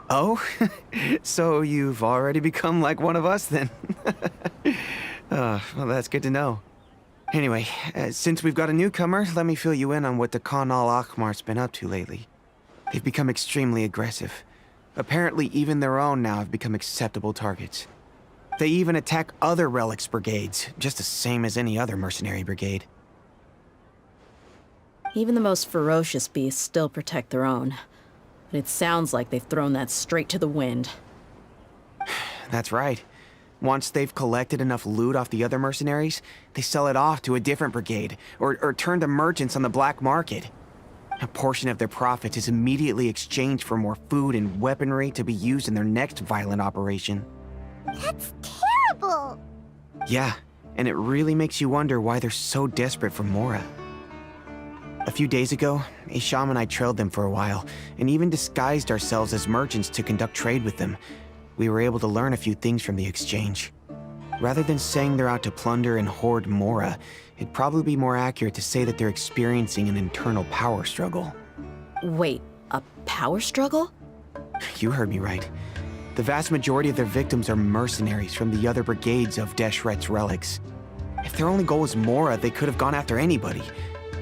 Oh? So you've already become like one of us then? Well, that's good to know. Anyway, since we've got a newcomer, let me fill you in on what the Khan al-Ahmar's been up to lately. They've become extremely aggressive. Apparently, even their own now have become acceptable targets. They even attack other relics brigades, just the same as any other mercenary brigade. Even the most ferocious beasts still protect their own. But it sounds like they've thrown that straight to the wind. That's right. Once they've collected enough loot off the other mercenaries, they sell it off to a different brigade, or turn to merchants on the black market. A portion of their profits is immediately exchanged for more food and weaponry to be used in their next violent operation. That's terrible! Yeah, and it really makes you wonder why they're so desperate for Mora. A few days ago, Isham and I trailed them for a while, and even disguised ourselves as merchants to conduct trade with them. We were able to learn a few things from the exchange. Rather than saying they're out to plunder and hoard Mora, it'd probably be more accurate to say that they're experiencing an internal power struggle. Wait, a power struggle? You heard me right. The vast majority of their victims are mercenaries from the other brigades of Deshret's relics. If their only goal was Mora, they could have gone after anybody.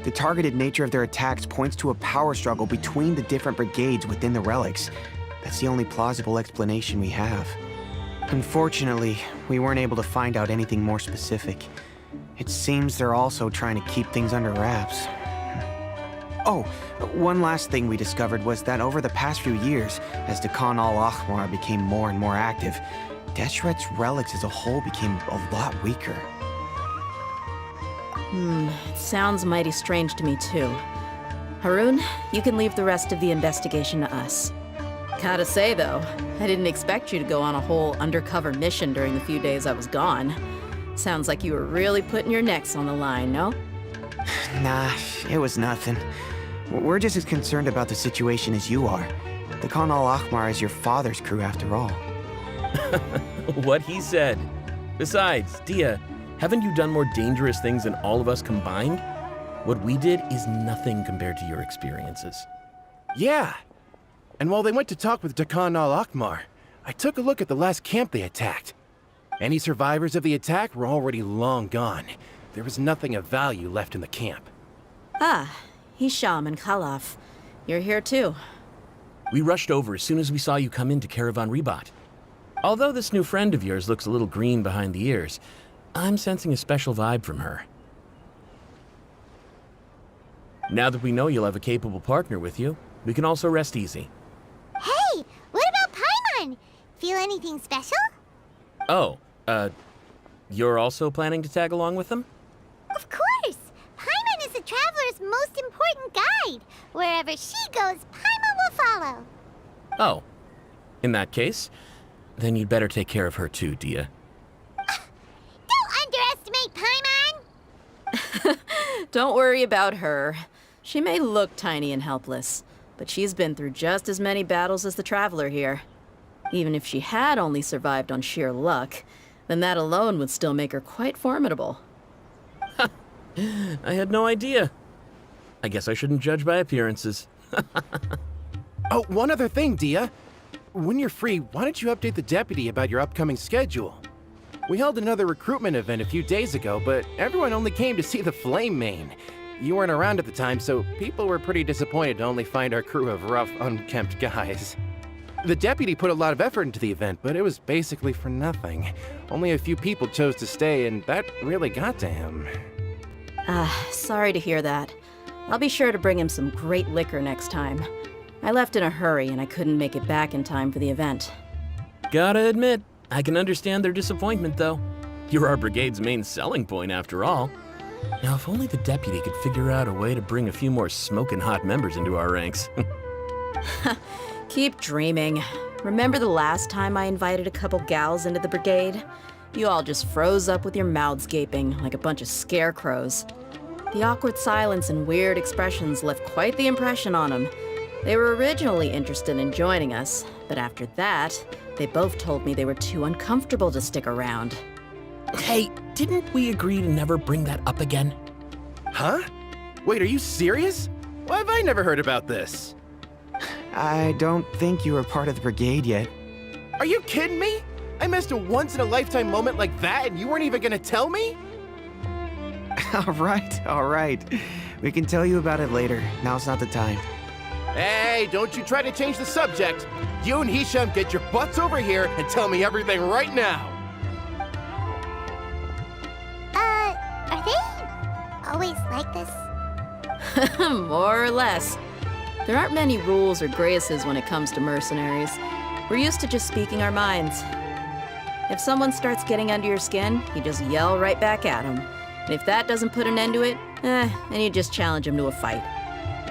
The targeted nature of their attacks points to a power struggle between the different brigades within the relics. That's the only plausible explanation we have. Unfortunately, we weren't able to find out anything more specific. It seems they're also trying to keep things under wraps. Oh, one last thing we discovered was that over the past few years, as the Khan al-Ahmar became more and more active, Deshret's relics as a whole became a lot weaker. It sounds mighty strange to me too. Harun, you can leave the rest of the investigation to us. Gotta say though, I didn't expect you to go on a whole undercover mission during the few days I was gone. Sounds like you were really putting your necks on the line, no? Nah, it was nothing. We're just as concerned about the situation as you are. The Khan al-Ahmar is your father's crew after all. What he said. Besides, Dia, haven't you done more dangerous things than all of us combined? What we did is nothing compared to your experiences. Yeah. And while they went to talk with Khan al-Ahmar, I took a look at the last camp they attacked. Any survivors of the attack were already long gone. There was nothing of value left in the camp. Ah, Hisham and Khalaf. You're here too. We rushed over as soon as we saw you come into Caravan Ribat. Although this new friend of yours looks a little green behind the ears, I'm sensing a special vibe from her. Now that we know you'll have a capable partner with you, we can also rest easy. Hey, what about Paimon? Feel anything special? Oh, you're also planning to tag along with them? Of course! Paimon is the traveler's most important guide. Wherever she goes, Paimon will follow. Oh, in that case, then you'd better take care of her too, Dia. Don't underestimate Paimon! Don't worry about her. She may look tiny and helpless, but she's been through just as many battles as the traveler here. Even if she had only survived on sheer luck, then that alone would still make her quite formidable. I had no idea. I guess I shouldn't judge by appearances. Oh, one other thing, Dia. When you're free, why don't you update the deputy about your upcoming schedule? We held another recruitment event a few days ago, but everyone only came to see the Flame Main. You weren't around at the time, so people were pretty disappointed to only find our crew of rough, unkempt guys. The deputy put a lot of effort into the event, but it was basically for nothing. Only a few people chose to stay, and that really got to him. Sorry to hear that. I'll be sure to bring him some great liquor next time. I left in a hurry and I couldn't make it back in time for the event. Gotta admit, I can understand their disappointment, though. You're our brigade's main selling point, after all. Now, if only the deputy could figure out a way to bring a few more smoking hot members into our ranks. Keep dreaming. Remember the last time I invited a couple gals into the brigade? You all just froze up with your mouths gaping like a bunch of scarecrows. The awkward silence and weird expressions left quite the impression on them. They were originally interested in joining us, but after that, they both told me they were too uncomfortable to stick around. Hey, didn't we agree to never bring that up again? Huh? Wait, are you serious? Why have I never heard about this? I don't think you were part of the brigade yet. Are you kidding me? I missed a once-in-a-lifetime moment like that and you weren't even gonna tell me? All right. We can tell you about it later. Now's not the time. Hey, don't you try to change the subject. You and Hisham get your butts over here and tell me everything right now. Are they always like this? More or less. There aren't many rules or graces when it comes to mercenaries. We're used to just speaking our minds. If someone starts getting under your skin, you just yell right back at them. And if that doesn't put an end to it, then you just challenge them to a fight.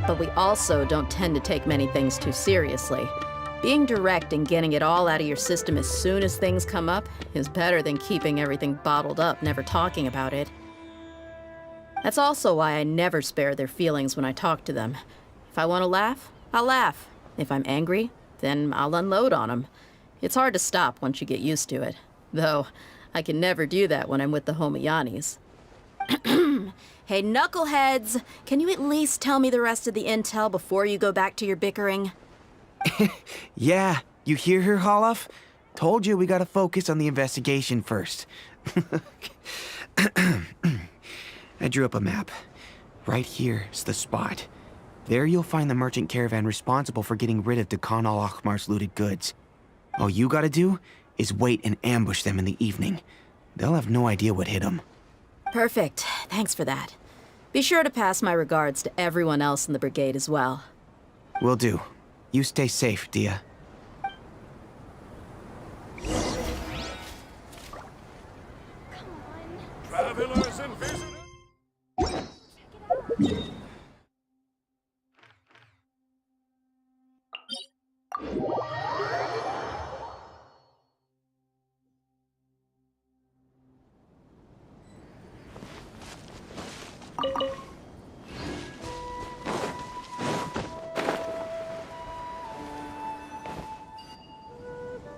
But we also don't tend to take many things too seriously. Being direct and getting it all out of your system as soon as things come up is better than keeping everything bottled up, never talking about it. That's also why I never spare their feelings when I talk to them. If I want to laugh, I'll laugh. If I'm angry, then I'll unload on them. It's hard to stop once you get used to it. Though, I can never do that when I'm with the Homayanis. Hey, knuckleheads! Can you at least tell me the rest of the intel before you go back to your bickering? Yeah, you hear her, Holloff? Told you we gotta focus on the investigation first. I drew up a map. Right here's the spot. There you'll find the merchant caravan responsible for getting rid of Dakan al-Akhmar's looted goods. All you gotta do is wait and ambush them in the evening. They'll have no idea what hit them. Perfect. Thanks for that. Be sure to pass my regards to everyone else in the brigade as well. Will do. You stay safe, Dia. Travelers and visitors.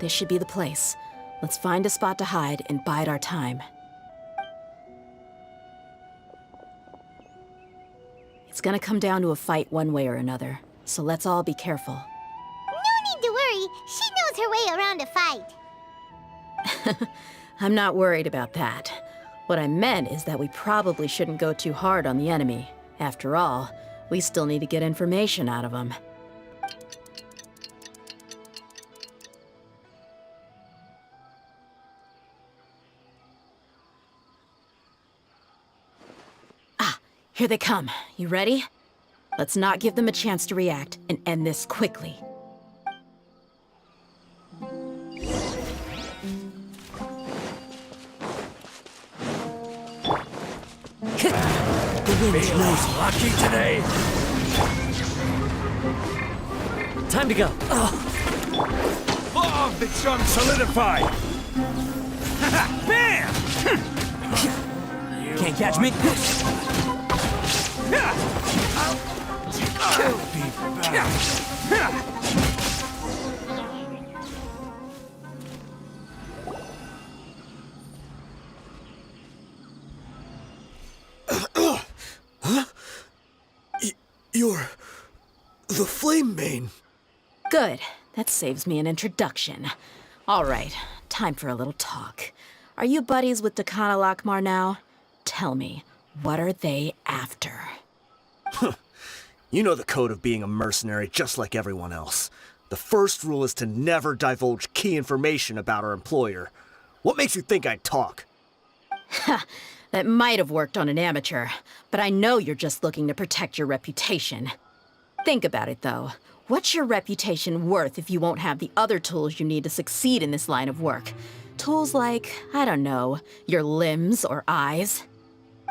This should be the place. Let's find a spot to hide and bide our time. It's gonna come down to a fight one way or another, so let's all be careful. No need to worry. She knows her way around a fight. I'm not worried about that. What I meant is that we probably shouldn't go too hard on the enemy. After all, we still need to get information out of them. Here they come. You ready? Let's not give them a chance to react and end this quickly. The wind's lucky today. Time to go. Oh, the chunk solidified. Bam! Can't catch me. I'll be back. You're the Flame Mane. Good. That saves me an introduction. All right, time for a little talk. Are you buddies with Dakan al-Akhmar now? Tell me, what are they after? You know the code of being a mercenary just like everyone else. The first rule is to never divulge key information about our employer. What makes you think I'd talk? That might have worked on an amateur, but I know you're just looking to protect your reputation. Think about it, though. What's your reputation worth if you won't have the other tools you need to succeed in this line of work? Tools like, I don't know, your limbs or eyes?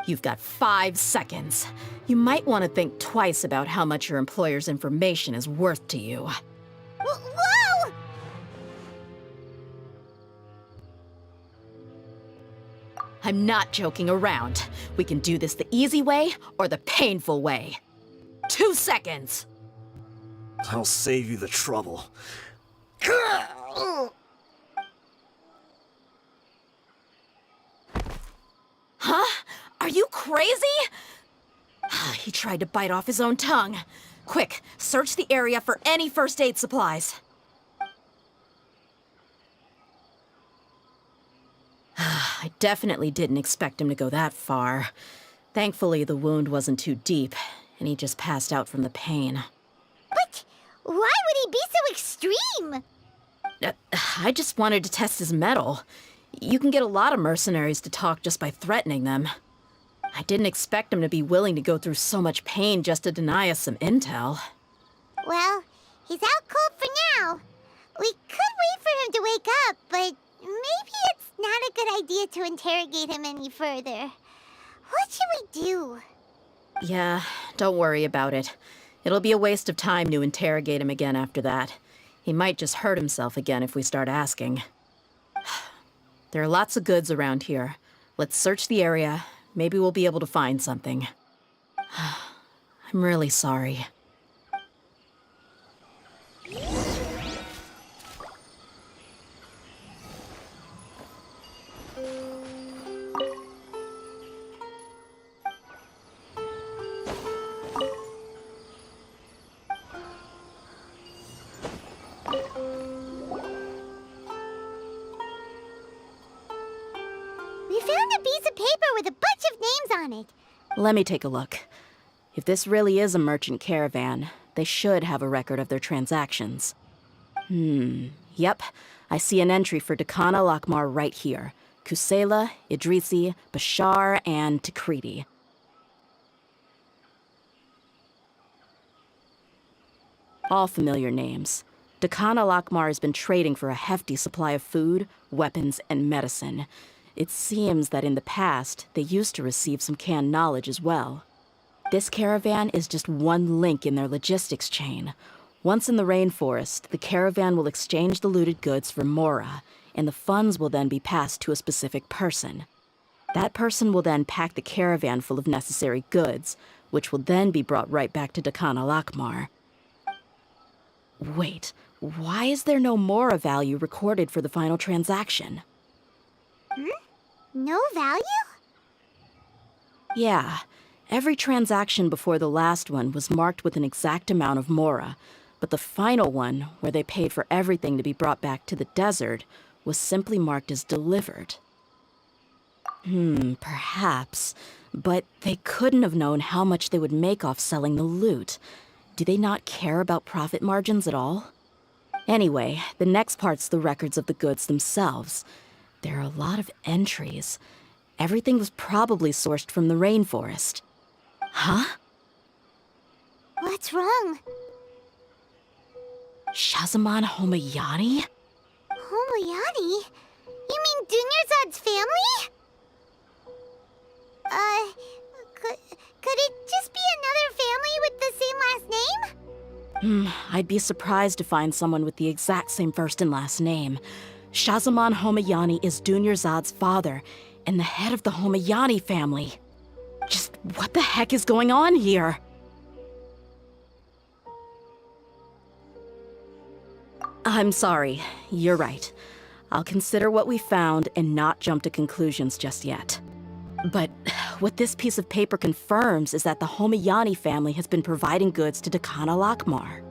You've got 5 seconds. You might want to think twice about how much your employer's information is worth to you. Whoa! I'm not joking around. We can do this the easy way or the painful way. 2 seconds! I'll save you the trouble. Huh? Are you crazy? He tried to bite off his own tongue. Quick, search the area for any first aid supplies. I definitely didn't expect him to go that far. Thankfully, the wound wasn't too deep, and he just passed out from the pain. But why would he be so extreme? I just wanted to test his mettle. You can get a lot of mercenaries to talk just by threatening them. I didn't expect him to be willing to go through so much pain just to deny us some intel. Well, he's out cold for now. We could wait for him to wake up, but maybe it's not a good idea to interrogate him any further. What should we do? Yeah, don't worry about it. It'll be a waste of time to interrogate him again after that. He might just hurt himself again if we start asking. There are lots of goods around here. Let's search the area. Maybe we'll be able to find something. I'm really sorry. We found a piece of paper with a bunch of names on it. Let me take a look. If this really is a merchant caravan, they should have a record of their transactions. Yep. I see an entry for Dakana Lakmar right here. Kusela, Idrisi, Bashar, and Takriti. All familiar names. Dakana Lakmar has been trading for a hefty supply of food, weapons, and medicine. It seems that in the past, they used to receive some canned knowledge as well. This caravan is just one link in their logistics chain. Once in the rainforest, the caravan will exchange the looted goods for Mora, and the funds will then be passed to a specific person. That person will then pack the caravan full of necessary goods, which will then be brought right back to Dakana Lakmar. Wait, why is there no Mora value recorded for the final transaction? No value? Yeah, every transaction before the last one was marked with an exact amount of Mora, but the final one, where they paid for everything to be brought back to the desert, was simply marked as delivered. Perhaps, but they couldn't have known how much they would make off selling the loot. Do they not care about profit margins at all? Anyway, the next part's the records of the goods themselves. There are a lot of entries. Everything was probably sourced from the rainforest. Huh? What's wrong? Shahzaman Homayani? Homayani? You mean Dunyarzad's family? Could it just be another family with the same last name? I'd be surprised to find someone with the exact same first and last name. Shahzaman Homayani is Dunyarzad's father, and the head of the Homayani family. Just what the heck is going on here? I'm sorry, you're right. I'll consider what we found and not jump to conclusions just yet. But what this piece of paper confirms is that the Homayani family has been providing goods to Dakana Lakmar.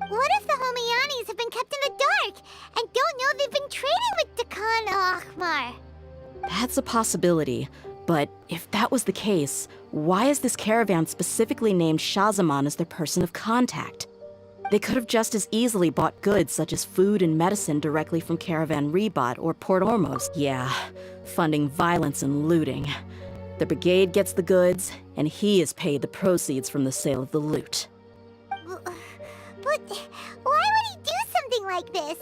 What if the Homayanis have been kept in the dark and don't know they've been trading with Dakana Akhmar? That's a possibility, but if that was the case, why is this caravan specifically named Shahzaman as their person of contact? They could have just as easily bought goods such as food and medicine directly from Caravan Ribat or Port Ormos. Yeah, funding violence and looting. The brigade gets the goods, and he is paid the proceeds from the sale of the loot. But why would he do something like this?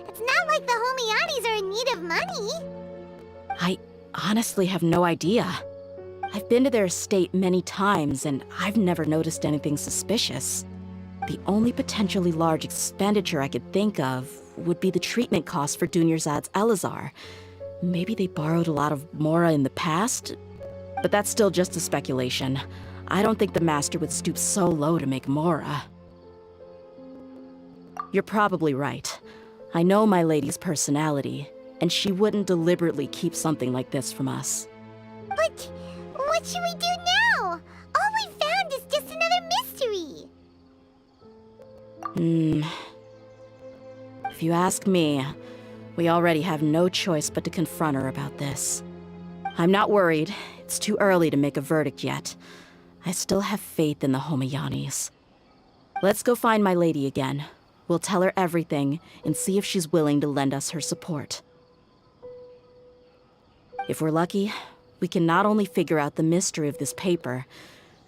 It's not like the Homayanis are in need of money. I honestly have no idea. I've been to their estate many times, and I've never noticed anything suspicious. The only potentially large expenditure I could think of would be the treatment costs for Dunyarzad's Elazar. Maybe they borrowed a lot of Mora in the past? But that's still just a speculation. I don't think the master would stoop so low to make Mora. You're probably right. I know my lady's personality, and she wouldn't deliberately keep something like this from us. But what should we do now? All we found is just another mystery. If you ask me, we already have no choice but to confront her about this. I'm not worried. It's too early to make a verdict yet. I still have faith in the Homayanis. Let's go find my lady again. We'll tell her everything and see if she's willing to lend us her support. If we're lucky, we can not only figure out the mystery of this paper,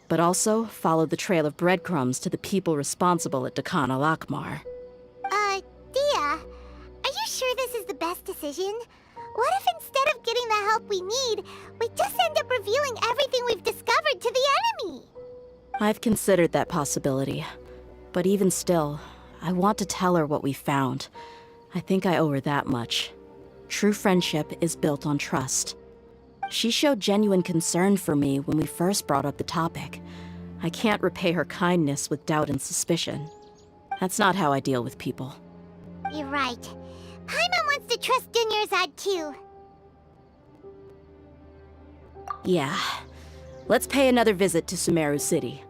but also follow the trail of breadcrumbs to the people responsible at Dakan al-Akmar. Dia, are you sure this is the best decision? What if instead of getting the help we need, we just end up revealing everything we've discovered to the enemy? I've considered that possibility. But even still, I want to tell her what we found. I think I owe her that much. True friendship is built on trust. She showed genuine concern for me when we first brought up the topic. I can't repay her kindness with doubt and suspicion. That's not how I deal with people. You're right. Paimon wants to trust Dunyarzad too. Yeah. Let's pay another visit to Sumeru City.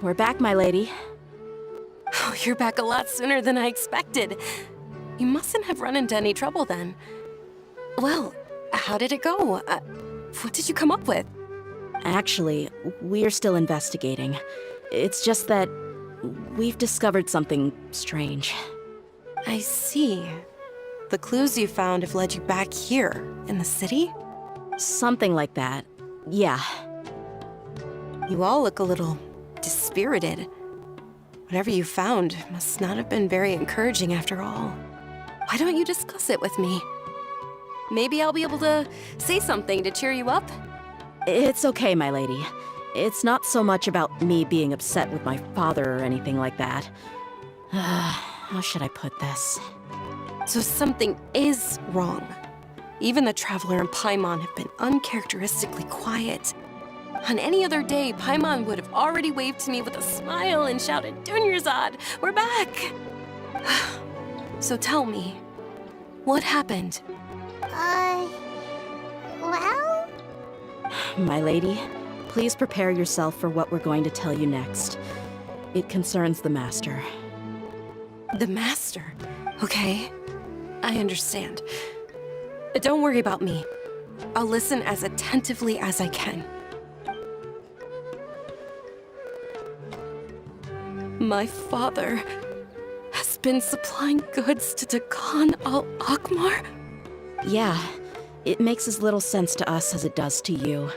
We're back, my lady. Oh, you're back a lot sooner than I expected. You mustn't have run into any trouble then. Well, how did it go? What did you come up with? Actually, we're still investigating. It's just that we've discovered something strange. I see. The clues you found have led you back here, in the city? Something like that. Yeah. You all look a little dispirited. Whatever you found must not have been very encouraging after all. Why don't you discuss it with me? Maybe I'll be able to say something to cheer you up? It's okay, my lady. It's not so much about me being upset with my father or anything like that. How should I put this? So something is wrong. Even the Traveler and Paimon have been uncharacteristically quiet. On any other day, Paimon would have already waved to me with a smile and shouted, "Dunyarzad, we're back!" So tell me, what happened? Well? My lady, please prepare yourself for what we're going to tell you next. It concerns the Master. The Master? Okay, I understand. Don't worry about me. I'll listen as attentively as I can. My father has been supplying goods to Dakan al-Akmar? Yeah, it makes as little sense to us as it does to you.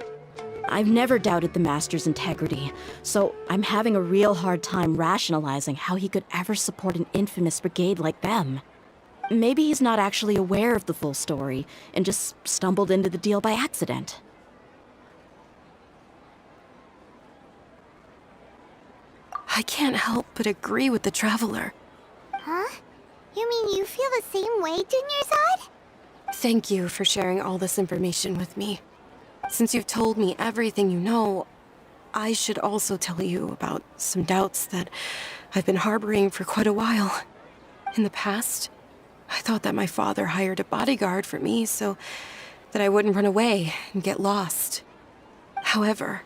I've never doubted the Master's integrity, so I'm having a real hard time rationalizing how he could ever support an infamous brigade like them. Maybe he's not actually aware of the full story and just stumbled into the deal by accident. I can't help but agree with the Traveler. Huh? You mean you feel the same way, Dunyarzad? Thank you for sharing all this information with me. Since you've told me everything you know, I should also tell you about some doubts that I've been harboring for quite a while. In the past, I thought that my father hired a bodyguard for me so that I wouldn't run away and get lost. However,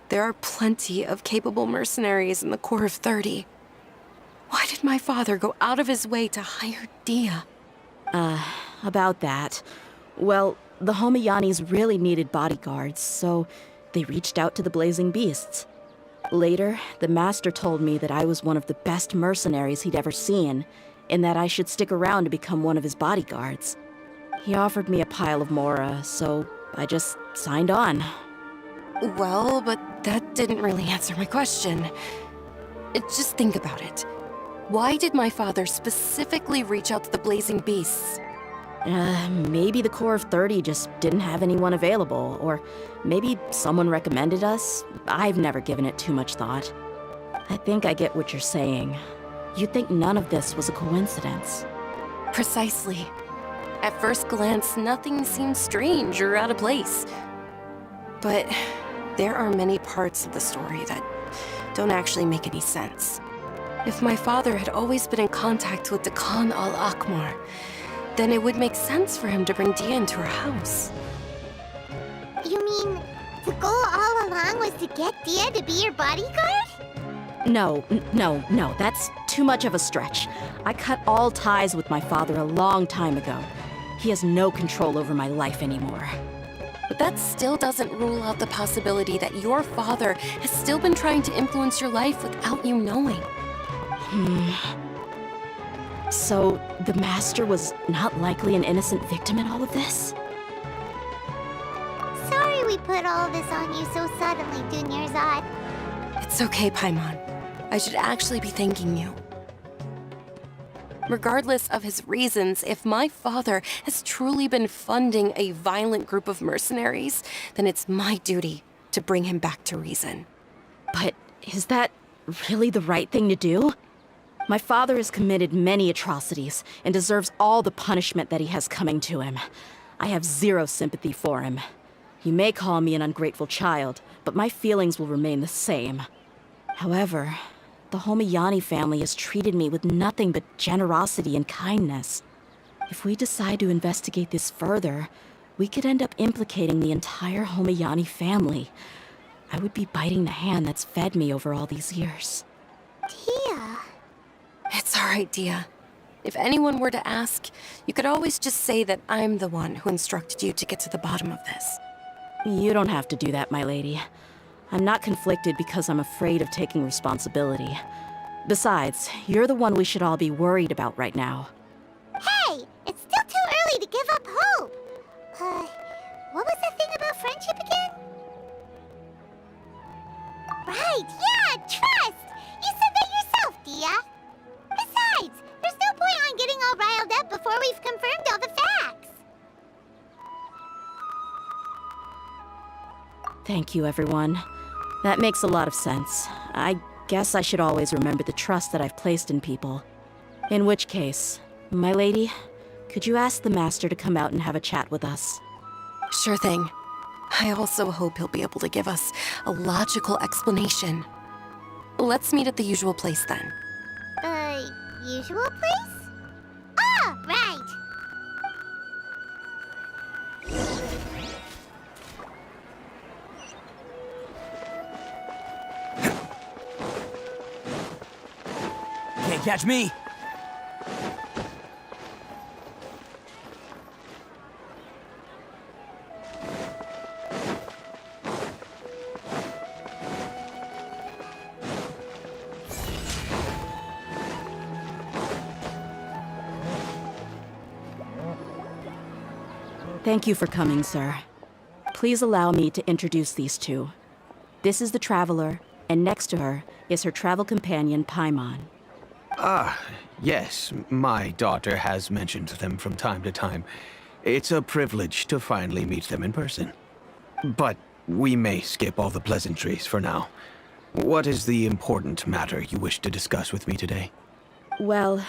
there are plenty of capable mercenaries in the Corps of 30. Why did my father go out of his way to hire Dia? About that. Well, the Homayanis really needed bodyguards, so they reached out to the Blazing Beasts. Later, the Master told me that I was one of the best mercenaries he'd ever seen, and that I should stick around to become one of his bodyguards. He offered me a pile of mora, so I just signed on. Well, but that didn't really answer my question. Just think about it. Why did my father specifically reach out to the Blazing Beasts? Maybe the Corps of 30 just didn't have anyone available, or maybe someone recommended us. I've never given it too much thought. I think I get what you're saying. You think none of this was a coincidence. Precisely. At first glance, nothing seems strange or out of place. But there are many parts of the story that don't actually make any sense. If my father had always been in contact with the Khan al-Akmar, then it would make sense for him to bring Dia into our house. You mean the goal all along was to get Dia to be your bodyguard? No, that's too much of a stretch. I cut all ties with my father a long time ago. He has no control over my life anymore. But that still doesn't rule out the possibility that your father has still been trying to influence your life without you knowing. So, the Master was not likely an innocent victim in all of this? Sorry we put all this on you so suddenly, Dunyarzad. It's okay, Paimon. I should actually be thanking you. Regardless of his reasons, if my father has truly been funding a violent group of mercenaries, then it's my duty to bring him back to reason. But is that really the right thing to do? My father has committed many atrocities and deserves all the punishment that he has coming to him. I have zero sympathy for him. You may call me an ungrateful child, but my feelings will remain the same. However, the Homayani family has treated me with nothing but generosity and kindness. If we decide to investigate this further, we could end up implicating the entire Homayani family. I would be biting the hand that's fed me over all these years. Dia. It's all right, Dia. If anyone were to ask, you could always just say that I'm the one who instructed you to get to the bottom of this. You don't have to do that, my lady. I'm not conflicted because I'm afraid of taking responsibility. Besides, you're the one we should all be worried about right now. Hey, it's still too early to give up hope. What was that thing about friendship again? Right, yeah, trust! You said that yourself, Dia. Besides, there's no point on getting all riled up before we've confirmed all the facts. Thank you, everyone. That makes a lot of sense. I guess I should always remember the trust that I've placed in people. In which case, my lady, could you ask the Master to come out and have a chat with us? Sure thing. I also hope he'll be able to give us a logical explanation. Let's meet at the usual place then. Usual place? Ah, right. Can't catch me! Thank you for coming, sir. Please allow me to introduce these two. This is the Traveler, and next to her is her travel companion, Paimon. Yes, my daughter has mentioned them from time to time. It's a privilege to finally meet them in person. But we may skip all the pleasantries for now. What is the important matter you wish to discuss with me today? Well,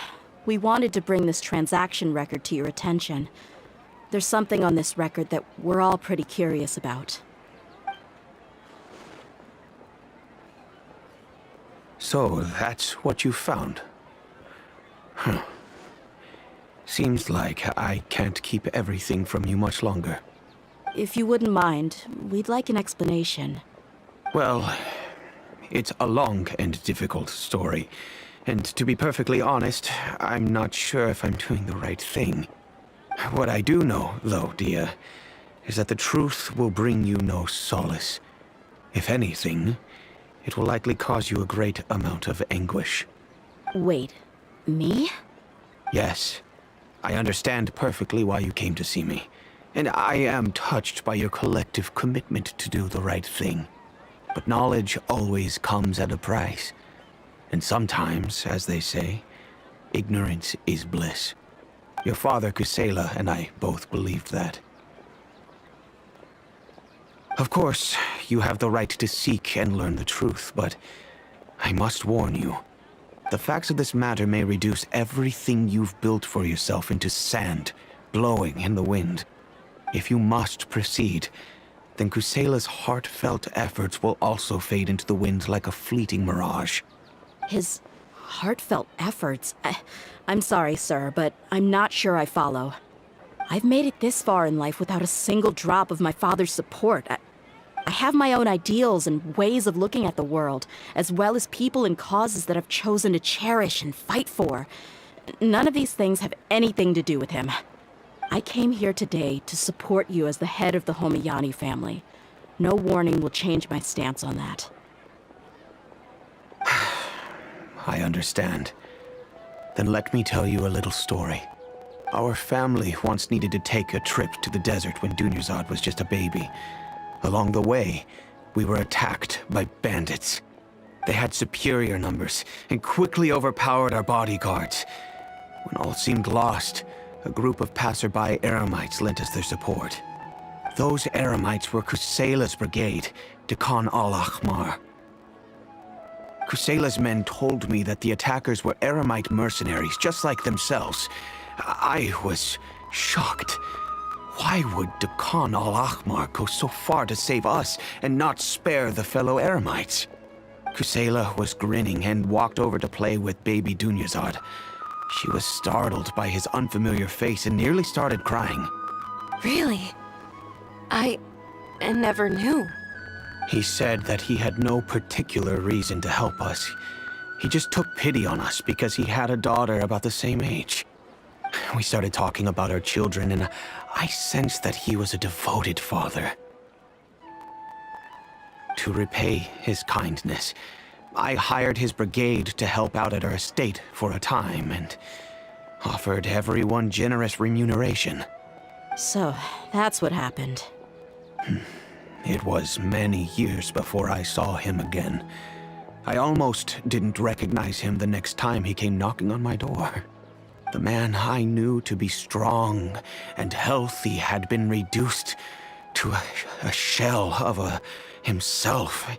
we wanted to bring this transaction record to your attention. There's something on this record that we're all pretty curious about. So, that's what you found. Seems like I can't keep everything from you much longer. If you wouldn't mind, we'd like an explanation. Well, it's a long and difficult story. And to be perfectly honest, I'm not sure if I'm doing the right thing. What I do know, though, Dia, is that the truth will bring you no solace. If anything, it will likely cause you a great amount of anguish. Wait, me? Yes, I understand perfectly why you came to see me, and I am touched by your collective commitment to do the right thing. But knowledge always comes at a price, and sometimes, as they say, ignorance is bliss. Your father, Kusela, and I both believed that. Of course, you have the right to seek and learn the truth, but I must warn you. The facts of this matter may reduce everything you've built for yourself into sand, blowing in the wind. If you must proceed, then Kusela's heartfelt efforts will also fade into the wind like a fleeting mirage. His heartfelt efforts? I'm sorry, sir, but I'm not sure I follow. I've made it this far in life without a single drop of my father's support. I have my own ideals and ways of looking at the world, as well as people and causes that I've chosen to cherish and fight for. None of these things have anything to do with him. I came here today to support you as the head of the Homiyani family. No warning will change my stance on that. I understand. Then let me tell you a little story. Our family once needed to take a trip to the desert when Dunyarzad was just a baby. Along the way, we were attacked by bandits. They had superior numbers and quickly overpowered our bodyguards. When all seemed lost, a group of passerby Eremites lent us their support. Those Eremites were Kusela's brigade, Dekan al-Ahmar. Kusela's men told me that the attackers were Eremite mercenaries, just like themselves. I was shocked. Why would Dekan al-Ahmar go so far to save us and not spare the fellow Eremites? Kusela was grinning and walked over to play with baby Dunyarzad. She was startled by his unfamiliar face and nearly started crying. Really? I never knew. He said that he had no particular reason to help us. He just took pity on us because he had a daughter about the same age. We started talking about our children, and I sensed that he was a devoted father. To repay his kindness, I hired his brigade to help out at our estate for a time and offered everyone generous remuneration. So, that's what happened. It was many years before I saw him again. I almost didn't recognize him the next time he came knocking on my door. The man I knew to be strong and healthy had been reduced to a shell of himself.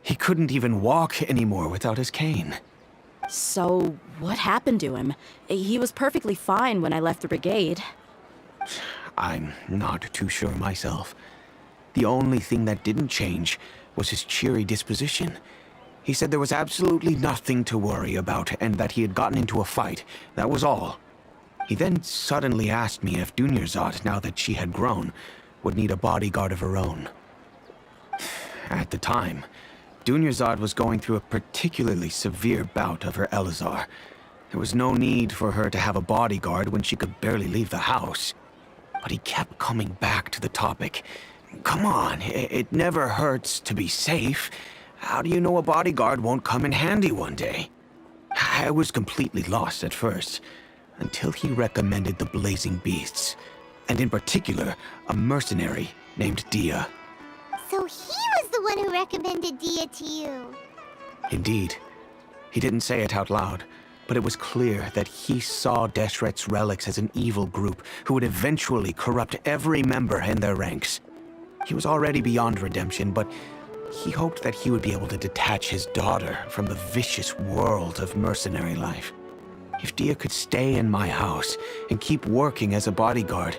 He couldn't even walk anymore without his cane. So, what happened to him? He was perfectly fine when I left the brigade. I'm not too sure myself. The only thing that didn't change was his cheery disposition. He said there was absolutely nothing to worry about and that he had gotten into a fight. That was all. He then suddenly asked me if Dunyarzad, now that she had grown, would need a bodyguard of her own. At the time, Dunyarzad was going through a particularly severe bout of her Elazar. There was no need for her to have a bodyguard when she could barely leave the house. But he kept coming back to the topic. Come on, it never hurts to be safe. How do you know a bodyguard won't come in handy one day? I was completely lost at first, until he recommended the Blazing Beasts, and in particular, a mercenary named Dia. So he was the one who recommended Dia to you. Indeed. He didn't say it out loud, but it was clear that he saw Deshret's relics as an evil group who would eventually corrupt every member in their ranks. He was already beyond redemption, but he hoped that he would be able to detach his daughter from the vicious world of mercenary life. If Dia could stay in my house and keep working as a bodyguard,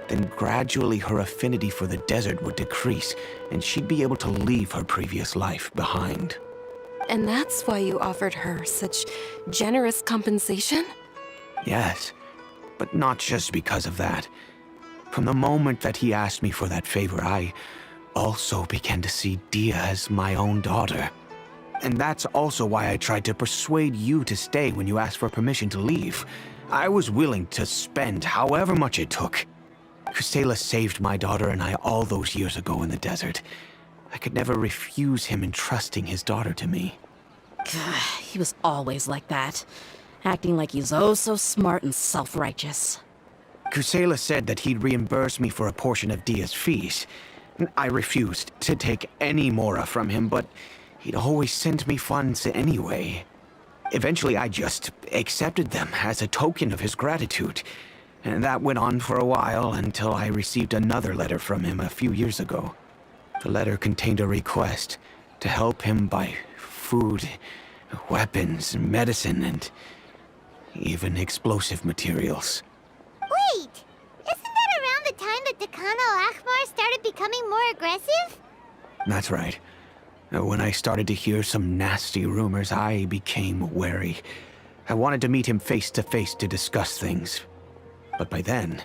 then gradually her affinity for the desert would decrease, and she'd be able to leave her previous life behind. And that's why you offered her such generous compensation? Yes, but not just because of that. From the moment that he asked me for that favor, I also began to see Dia as my own daughter. And that's also why I tried to persuade you to stay when you asked for permission to leave. I was willing to spend however much it took. Kusela saved my daughter and I all those years ago in the desert. I could never refuse him entrusting his daughter to me. He was always like that, acting like he's oh so smart and self-righteous. Kusela said that he'd reimburse me for a portion of Dia's fees. I refused to take any mora from him, but he'd always send me funds anyway. Eventually, I just accepted them as a token of his gratitude. And that went on for a while until I received another letter from him a few years ago. The letter contained a request to help him buy food, weapons, medicine, and even explosive materials. Wait! Isn't that around the time that Decano Akhmar started becoming more aggressive? That's right. When I started to hear some nasty rumors, I became wary. I wanted to meet him face to face to discuss things. But by then,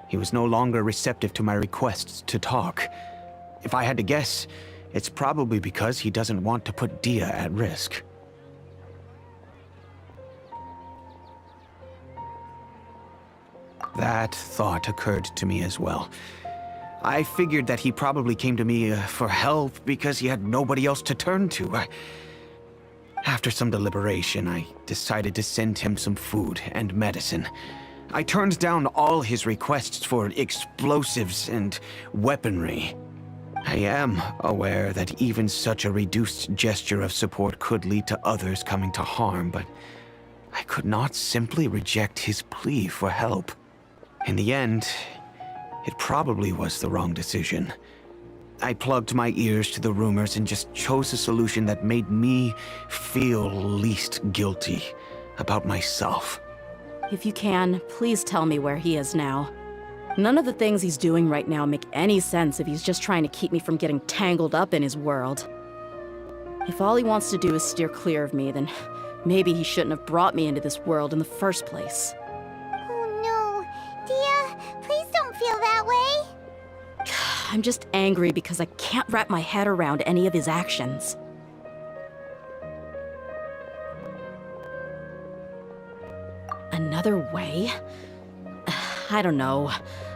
he was no longer receptive to my requests to talk. If I had to guess, it's probably because he doesn't want to put Dia at risk. That thought occurred to me as well. I figured that he probably came to me for help because he had nobody else to turn to. After some deliberation, I decided to send him some food and medicine. I turned down all his requests for explosives and weaponry. I am aware that even such a reduced gesture of support could lead to others coming to harm, but I could not simply reject his plea for help. In the end, it probably was the wrong decision. I plugged my ears to the rumors and just chose a solution that made me feel least guilty about myself. If you can, please tell me where he is now. None of the things he's doing right now make any sense if he's just trying to keep me from getting tangled up in his world. If all he wants to do is steer clear of me, then maybe he shouldn't have brought me into this world in the first place. Oh no. Dia, please don't feel that way. I'm just angry because I can't wrap my head around any of his actions. Another way? I don't know.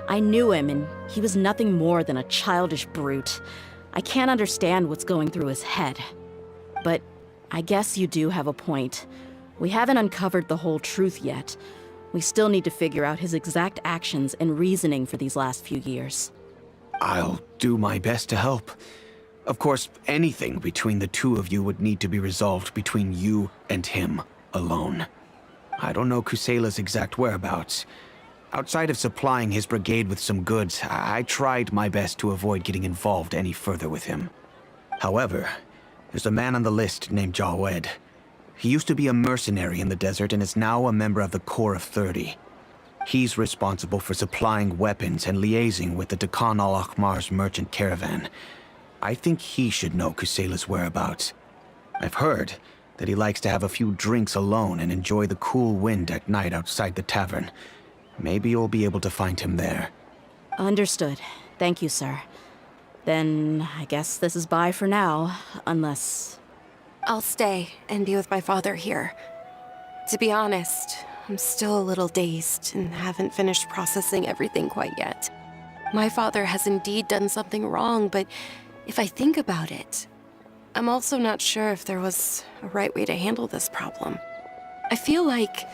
I knew him, and he was nothing more than a childish brute. I can't understand what's going through his head. But I guess you do have a point. We haven't uncovered the whole truth yet. We still need to figure out his exact actions and reasoning for these last few years. I'll do my best to help. Of course, anything between the two of you would need to be resolved between you and him alone. I don't know Kusela's exact whereabouts. Outside of supplying his brigade with some goods, I tried my best to avoid getting involved any further with him. However, there's a man on the list named Jawed. He used to be a mercenary in the desert and is now a member of the Corps of 30. He's responsible for supplying weapons and liaising with the Deccan al-Akhmar's merchant caravan. I think he should know Kusela's whereabouts. I've heard that he likes to have a few drinks alone and enjoy the cool wind at night outside the tavern. Maybe you'll be able to find him there. Understood. Thank you, sir. Then I guess this is bye for now, unless... I'll stay and be with my father here. To be honest, I'm still a little dazed and haven't finished processing everything quite yet. My father has indeed done something wrong, but if I think about it, I'm also not sure if there was a right way to handle this problem. I feel like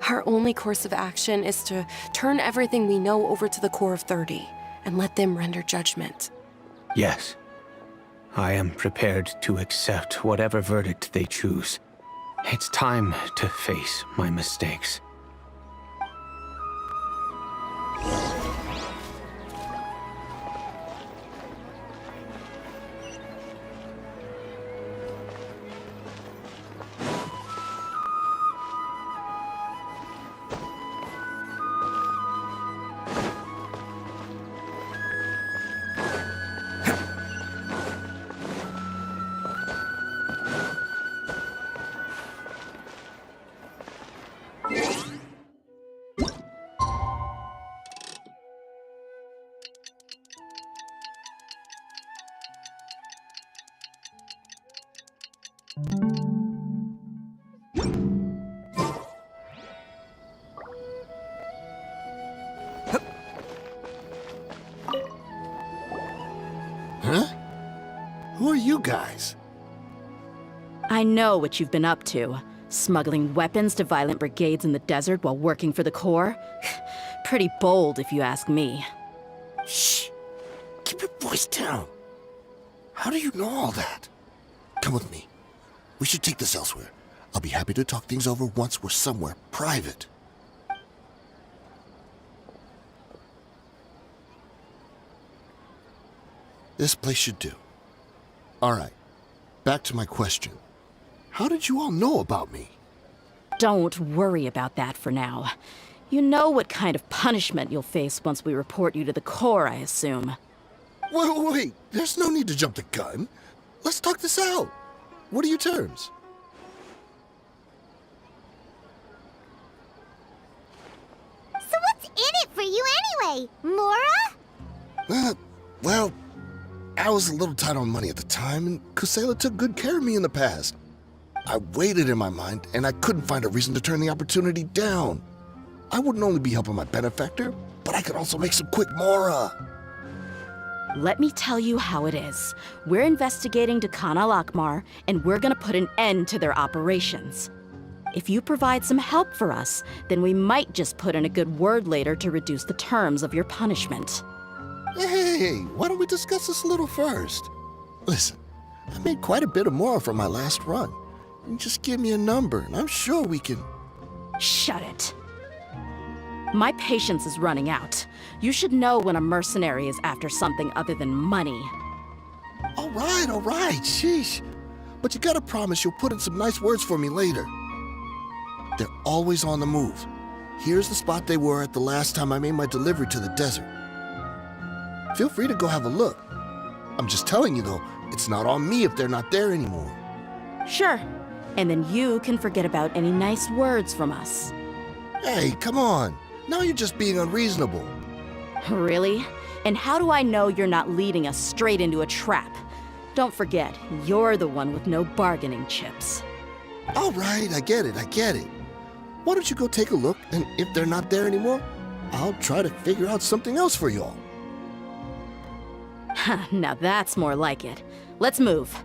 our only course of action is to turn everything we know over to the Corps of 30 and let them render judgment. Yes. I am prepared to accept whatever verdict they choose. It's time to face my mistakes. Who are you guys? I know what you've been up to. Smuggling weapons to violent brigades in the desert while working for the Corps? Pretty bold, if you ask me. Shh! Keep your voice down. How do you know all that? Come with me. We should take this elsewhere. I'll be happy to talk things over once we're somewhere private. This place should do. All right, back to my question. How did you all know about me? Don't worry about that for now. You know what kind of punishment you'll face once we report you to the Corps, I assume. Wait, there's no need to jump the gun. Let's talk this out. What are your terms? So what's in it for you anyway, Mora? Well, I was a little tight on money at the time, and Kusela took good care of me in the past. I waited in my mind, and I couldn't find a reason to turn the opportunity down. I wouldn't only be helping my benefactor, but I could also make some quick Mora. Let me tell you how it is. We're investigating Khan al-Akmar, and we're gonna put an end to their operations. If you provide some help for us, then we might just put in a good word later to reduce the terms of your punishment. Hey, why don't we discuss this a little first? Listen, I made quite a bit of Mora from my last run. You just give me a number, and I'm sure we can... Shut it. My patience is running out. You should know when a mercenary is after something other than money. All right, sheesh. But you gotta promise you'll put in some nice words for me later. They're always on the move. Here's the spot they were at the last time I made my delivery to the desert. Feel free to go have a look. I'm just telling you though, it's not on me if they're not there anymore. Sure. And then you can forget about any nice words from us. Hey, come on. Now you're just being unreasonable. Really? And how do I know you're not leading us straight into a trap? Don't forget, you're the one with no bargaining chips. All right, I get it. Why don't you go take a look, and if they're not there anymore, I'll try to figure out something else for y'all. Now that's more like it. Let's move.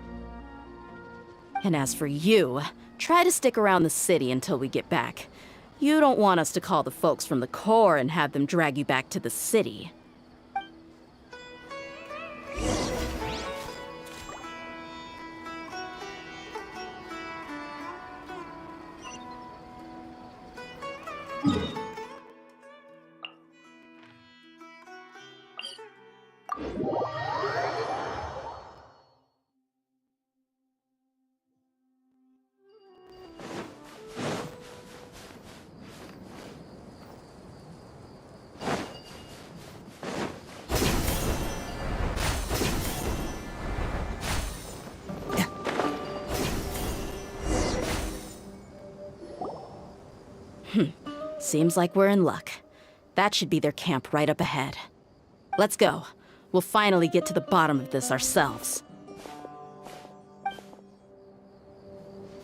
And as for you, try to stick around the city until we get back. You don't want us to call the folks from the Corps and have them drag you back to the city. Seems like we're in luck. That should be their camp right up ahead. Let's go. We'll finally get to the bottom of this ourselves.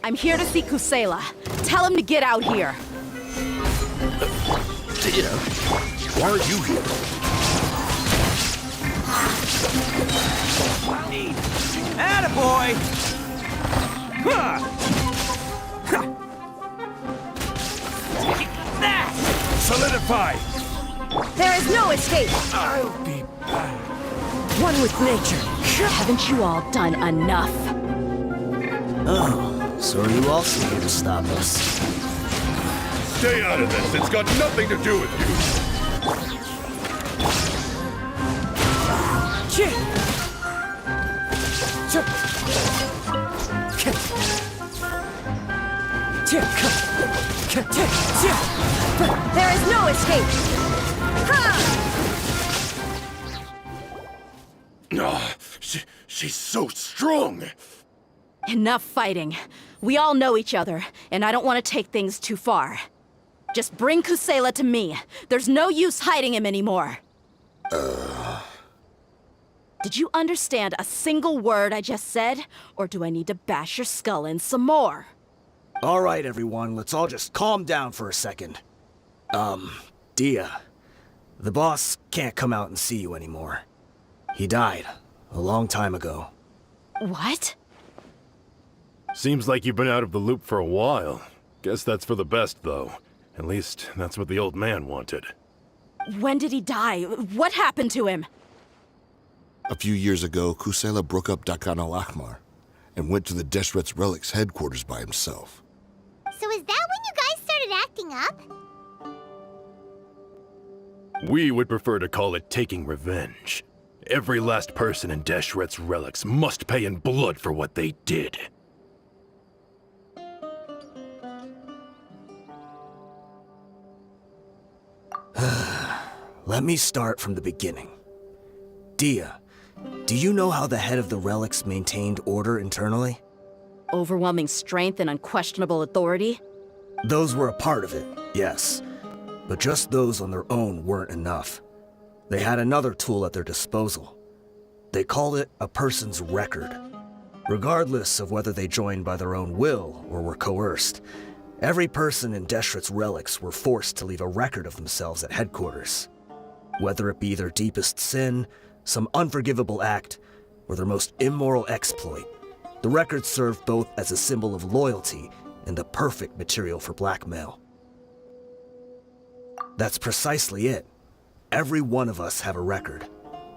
I'm here to see Kusela. Tell him to get out here. Tia, why are you here? Attaboy! Solidify! There is no escape! I'll be back. One with nature. Haven't you all done enough? Oh, so are you also here to stop us? Stay out of this. It's got nothing to do with There is no escape! Oh, she's so strong. Enough fighting. We all know each other, and I don't want to take things too far. Just bring Kusela to me. There's no use hiding him anymore. Did you understand a single word I just said? Or do I need to bash your skull in some more? All right, everyone, let's all just calm down for a second. Dia, the boss can't come out and see you anymore. He died a long time ago. What? Seems like you've been out of the loop for a while. Guess that's for the best, though. At least, that's what the old man wanted. When did he die? What happened to him? A few years ago, Kusela broke up Khan al-Akmar and went to the Deshret's Relics headquarters by himself. So is that when you guys started acting up? We would prefer to call it taking revenge. Every last person in Deshret's relics must pay in blood for what they did. Let me start from the beginning. Dia, do you know how the head of the relics maintained order internally? Overwhelming strength and unquestionable authority? Those were a part of it, yes. But just those on their own weren't enough. They had another tool at their disposal. They called it a person's record. Regardless of whether they joined by their own will or were coerced, every person in Deshret's relics were forced to leave a record of themselves at headquarters. Whether it be their deepest sin, some unforgivable act, or their most immoral exploit, the record served both as a symbol of loyalty and the perfect material for blackmail. That's precisely it. Every one of us have a record.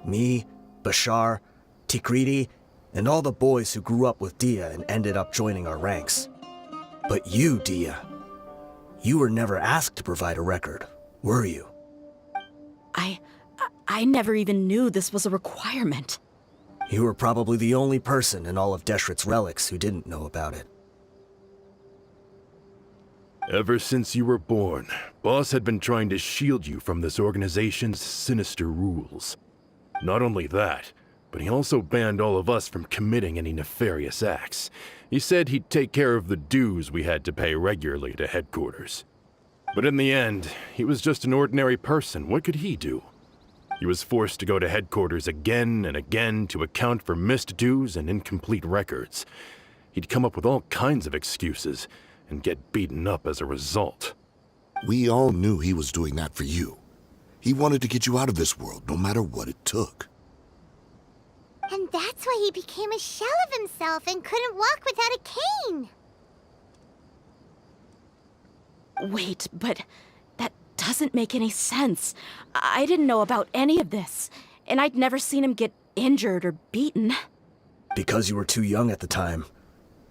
Me, Bashar, Tikriti, and all the boys who grew up with Dia and ended up joining our ranks. But you, Dia, you were never asked to provide a record, were you? I never even knew this was a requirement. You were probably the only person in all of Deshret's relics who didn't know about it. Ever since you were born, Boss had been trying to shield you from this organization's sinister rules. Not only that, but he also banned all of us from committing any nefarious acts. He said he'd take care of the dues we had to pay regularly to headquarters. But in the end, he was just an ordinary person. What could he do? He was forced to go to headquarters again and again to account for missed dues and incomplete records. He'd come up with all kinds of excuses and get beaten up as a result. We all knew he was doing that for you. He wanted to get you out of this world, no matter what it took. And that's why he became a shell of himself and couldn't walk without a cane. Wait, but that doesn't make any sense. I didn't know about any of this, and I'd never seen him get injured or beaten. Because you were too young at the time.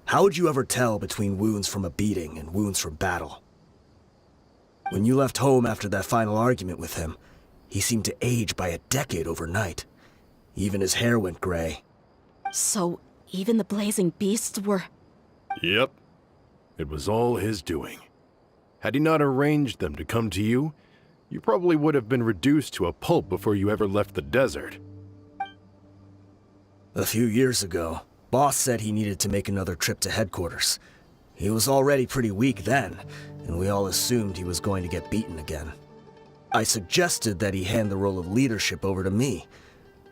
How would you ever tell between wounds from a beating and wounds from battle? When you left home after that final argument with him, he seemed to age by a decade overnight. Even his hair went gray. So, even the blazing beasts were... Yep. It was all his doing. Had he not arranged them to come to you, you probably would have been reduced to a pulp before you ever left the desert. A few years ago, Boss said he needed to make another trip to headquarters. He was already pretty weak then, and we all assumed he was going to get beaten again. I suggested that he hand the role of leadership over to me,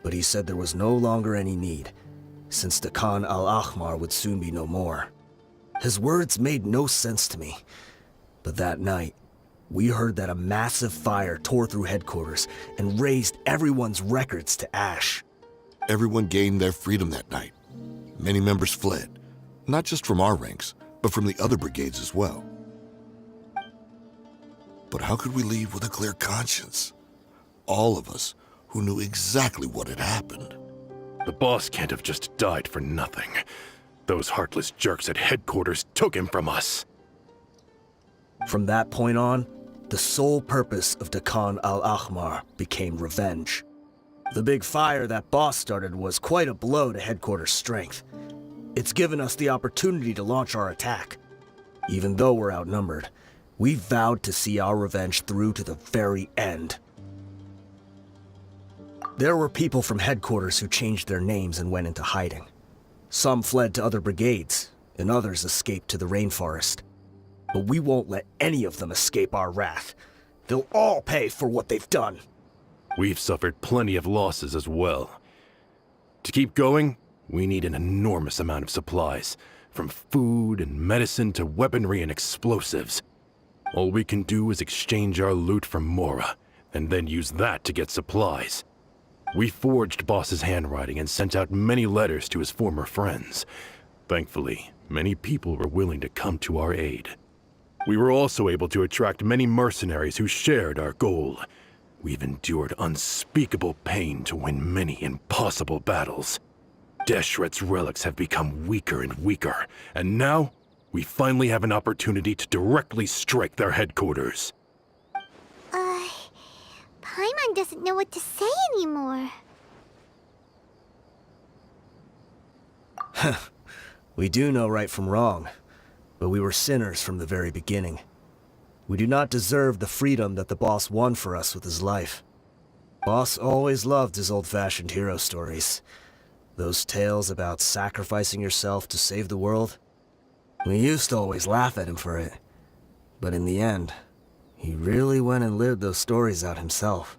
but he said there was no longer any need, since the Khan al-Ahmar would soon be no more. His words made no sense to me, but that night, we heard that a massive fire tore through headquarters and razed everyone's records to ash. Everyone gained their freedom that night. Many members fled, not just from our ranks, but from the other brigades as well. But how could we leave with a clear conscience? All of us who knew exactly what had happened. The boss can't have just died for nothing. Those heartless jerks at headquarters took him from us. From that point on, the sole purpose of the Khan al-Ahmar became revenge. The big fire that Boss started was quite a blow to headquarters' strength. It's given us the opportunity to launch our attack. Even though we're outnumbered, we vowed to see our revenge through to the very end. There were people from headquarters who changed their names and went into hiding. Some fled to other brigades, and others escaped to the rainforest. But we won't let any of them escape our wrath. They'll all pay for what they've done. We've suffered plenty of losses as well. To keep going, we need an enormous amount of supplies, from food and medicine to weaponry and explosives. All we can do is exchange our loot from Mora, and then use that to get supplies. We forged Boss's handwriting and sent out many letters to his former friends. Thankfully, many people were willing to come to our aid. We were also able to attract many mercenaries who shared our goal. We've endured unspeakable pain to win many impossible battles. Deshret's relics have become weaker and weaker, and now we finally have an opportunity to directly strike their headquarters. Paimon doesn't know what to say anymore. We do know right from wrong, but we were sinners from the very beginning. We do not deserve the freedom that the boss won for us with his life. Boss always loved his old-fashioned hero stories. Those tales about sacrificing yourself to save the world. We used to always laugh at him for it. But in the end, he really went and lived those stories out himself.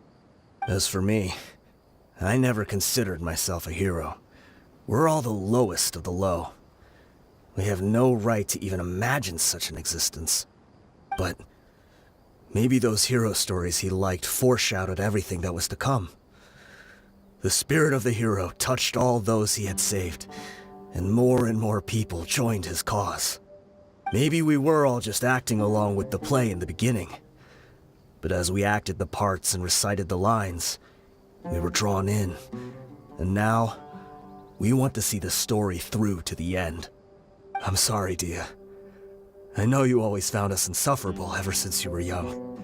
As for me, I never considered myself a hero. We're all the lowest of the low. We have no right to even imagine such an existence. But maybe those hero stories he liked foreshadowed everything that was to come. The spirit of the hero touched all those he had saved, and more people joined his cause. Maybe we were all just acting along with the play in the beginning. But as we acted the parts and recited the lines, we were drawn in. And now, we want to see the story through to the end. I'm sorry, Dia. I know you always found us insufferable ever since you were young.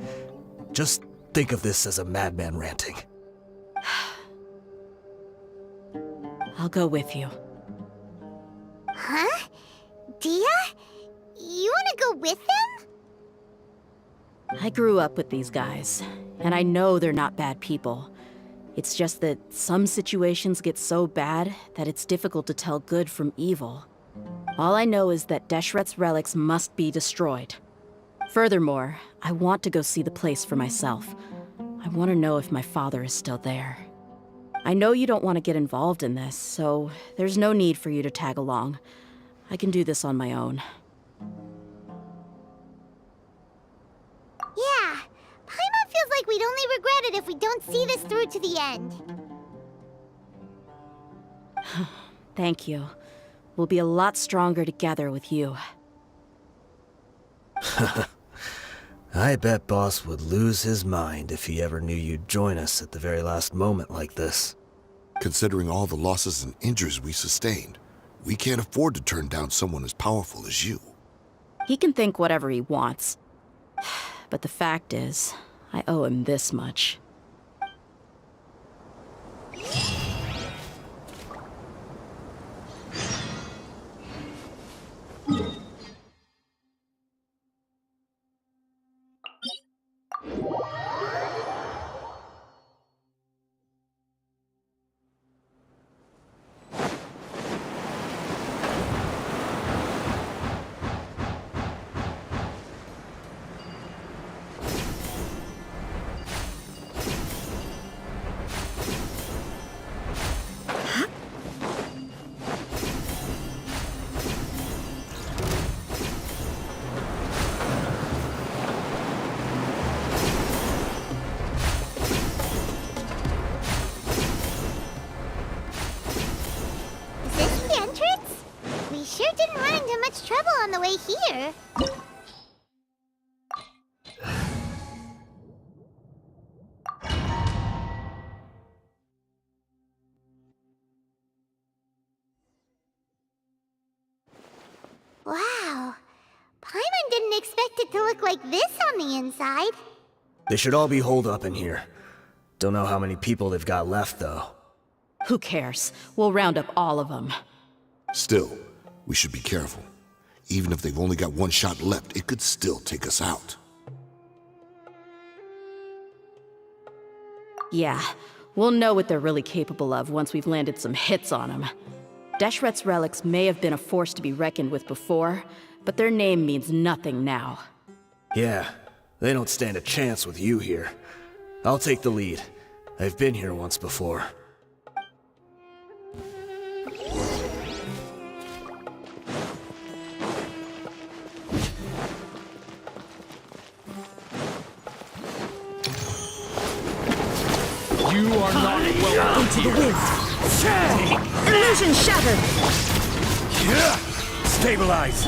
Just think of this as a madman ranting. I'll go with you. Huh? Dia? You wanna go with them? I grew up with these guys, and I know they're not bad people. It's just that some situations get so bad that it's difficult to tell good from evil. All I know is that Deshret's relics must be destroyed. Furthermore, I want to go see the place for myself. I want to know if my father is still there. I know you don't want to get involved in this, so there's no need for you to tag along. I can do this on my own. Yeah, Paimon feels like we'd only regret it if we don't see this through to the end. Thank you. We'll be a lot stronger together with you. I bet Boss would lose his mind if he ever knew you'd join us at the very last moment like this. Considering all the losses and injuries we sustained, we can't afford to turn down someone as powerful as you. He can think whatever he wants. But the fact is, I owe him this much. Is this the entrance? We sure didn't run into much trouble on the way here. Wow. Paimon didn't expect it to look like this on the inside. They should all be holed up in here. Don't know how many people they've got left, though. Who cares? We'll round up all of them. Still, we should be careful. Even if they've only got one shot left, it could still take us out. Yeah, we'll know what they're really capable of once we've landed some hits on them. Deshret's relics may have been a force to be reckoned with before, but their name means nothing now. Yeah, they don't stand a chance with you here. I'll take the lead. I've been here once before. You are not welcome Into the wind. Illusion shattered. Stabilize.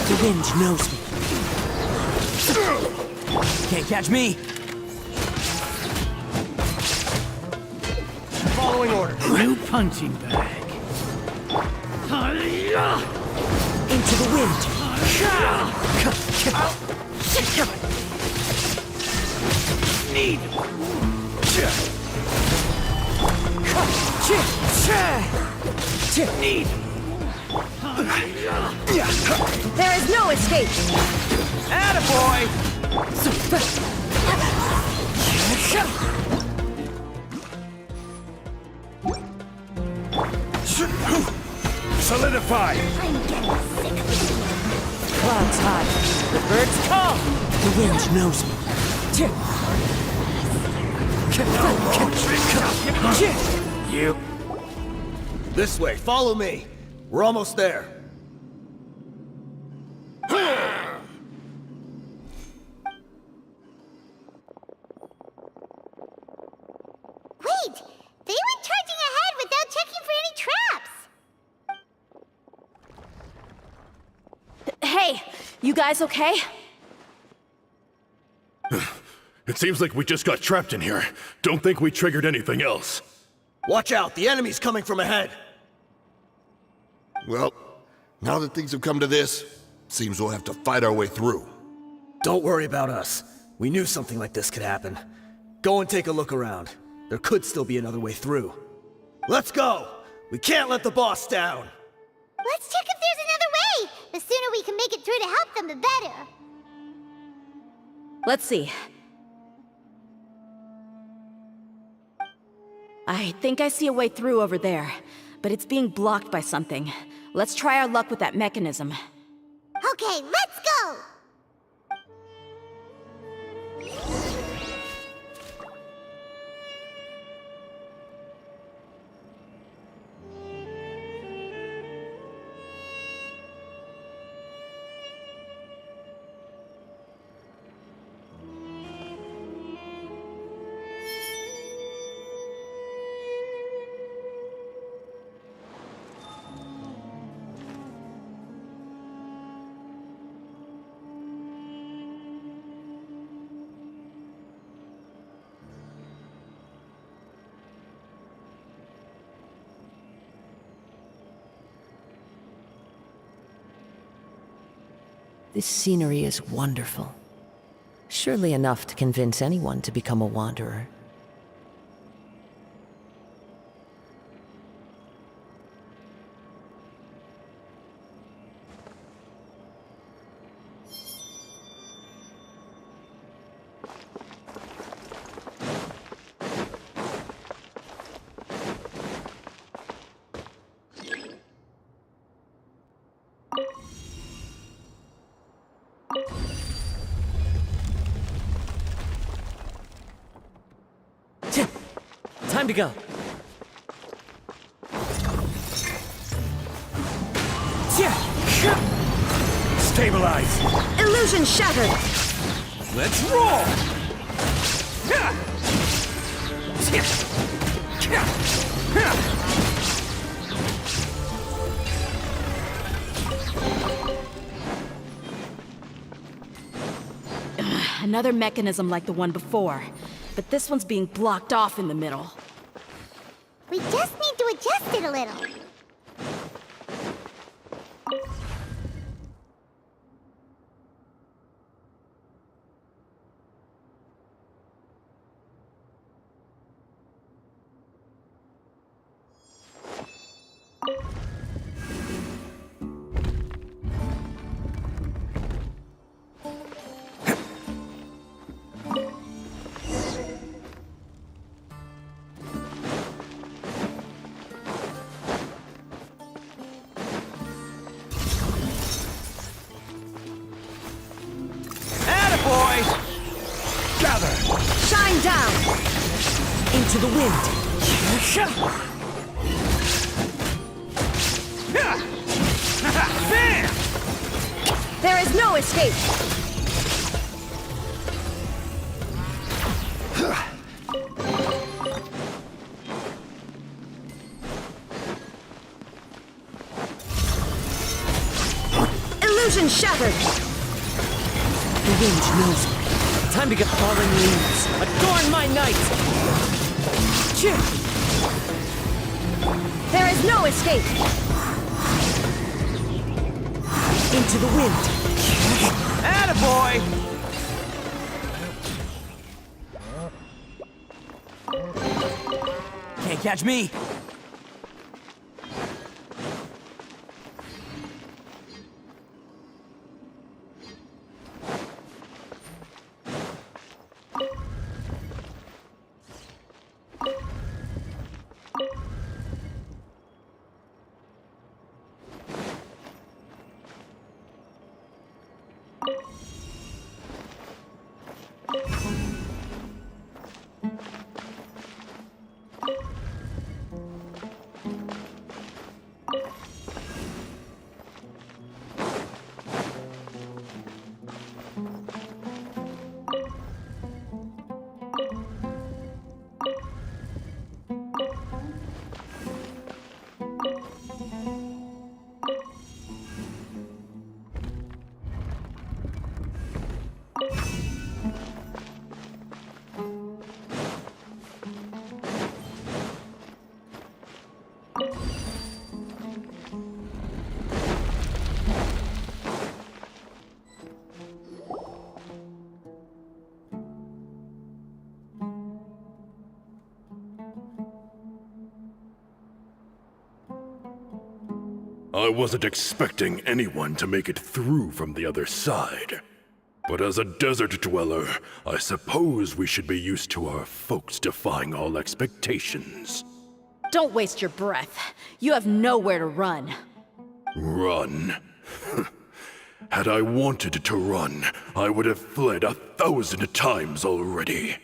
The wind knows me. Can't catch me. Following order. New punching bag. Into the wind. Need. Need. There is no escape. Attaboy! Solidify! I'm getting sick of it. Clouds high. The birds call. The wind knows me. You. This way, follow me. We're almost there. Wait! They went charging ahead without checking for any traps! Hey, you guys okay? It seems like we just got trapped in here. Don't think we triggered anything else. Watch out, the enemy's coming from ahead. Well, now that things have come to this, seems we'll have to fight our way through. Don't worry about us. We knew something like this could happen. Go and take a look around. There could still be another way through. Let's go! We can't let the boss down! Let's check if there's another way! The sooner we can make it through to help them, the better. Let's see. I think I see a way through over there, but it's being blocked by something. Let's try our luck with that mechanism. Okay, let's go! This scenery is wonderful. Surely enough to convince anyone to become a wanderer. Time to go. Stabilize. Illusion shattered! Let's roll! Another mechanism like the one before, but this one's being blocked off in the middle. We just need to adjust it a little. Attaboy! Gather! Shine down! Into the wind! Bam! There is no escape! Illusion shattered! The wind knows me. Time to get falling leaves. Adorn my night! There is no escape! Into the wind! Attaboy! Can't Can't catch me! I wasn't expecting anyone to make it through from the other side. But as a desert dweller, I suppose we should be used to our folks defying all expectations. Don't waste your breath. You have nowhere to run. Run? Had I wanted to run, I would have fled 1,000 times already.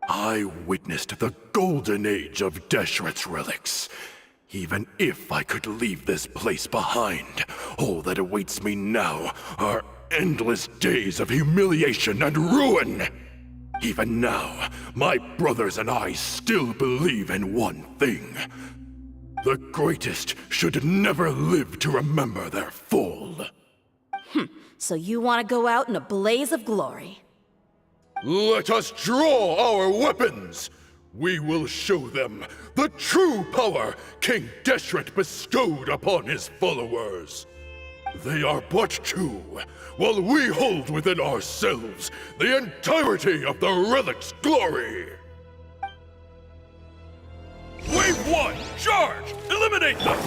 I witnessed the golden age of Deshret's relics. Even if I could leave this place behind, all that awaits me now are endless days of humiliation and ruin. Even now, my brothers and I still believe in one thing. The greatest should never live to remember their fall. So you want to go out in a blaze of glory. Let us draw our weapons! We will show them the true power King Deshret bestowed upon his followers. They are but two, while we hold within ourselves the entirety of the relic's glory. Wave 1, charge! Eliminate them!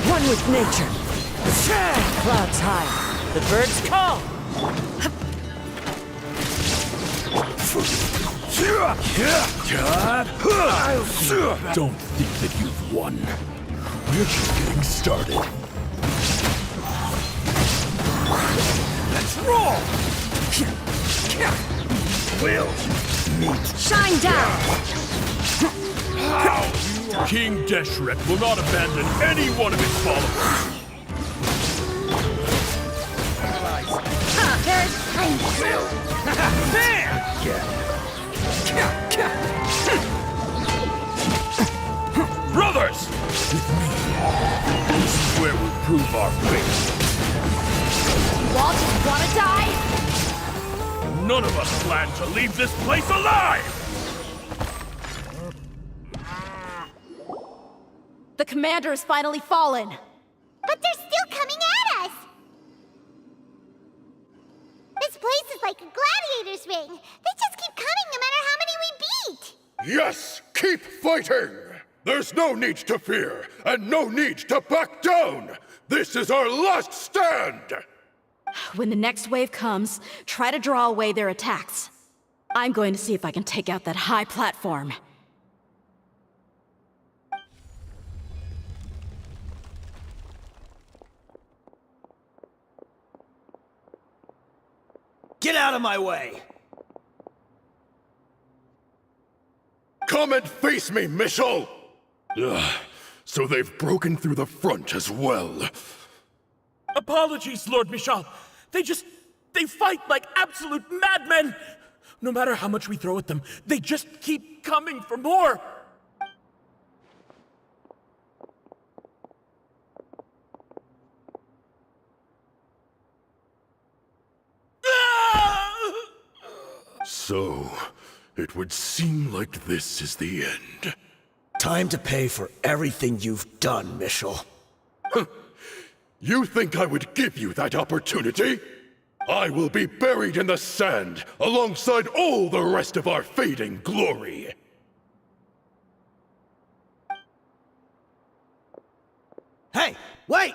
One with nature. Clouds high. The birds call. Don't think that you've won. We're just getting started. Let's roll! Will meet Shine down! King Deshret will not abandon any one of his followers. Brothers! With me, this is where we'll prove our faith. You all just want to die? None of us plan to leave this place alive! The commander has finally fallen. But they're still coming at us! This place is like a gladiator's ring. They just keep coming no matter how many we beat! Yes, keep fighting! There's no need to fear, and no need to back down! This is our last stand! When the next wave comes, try to draw away their attacks. I'm going to see if I can take out that high platform. Get out of my way! Come and face me, Michel! So they've broken through the front as well. Apologies, Lord Michal. They fight like absolute madmen! No matter how much we throw at them, they just keep coming for more! So, it would seem like this is the end. Time to pay for everything you've done, Michel. You think I would give you that opportunity? I will be buried in the sand alongside all the rest of our fading glory. Hey, wait!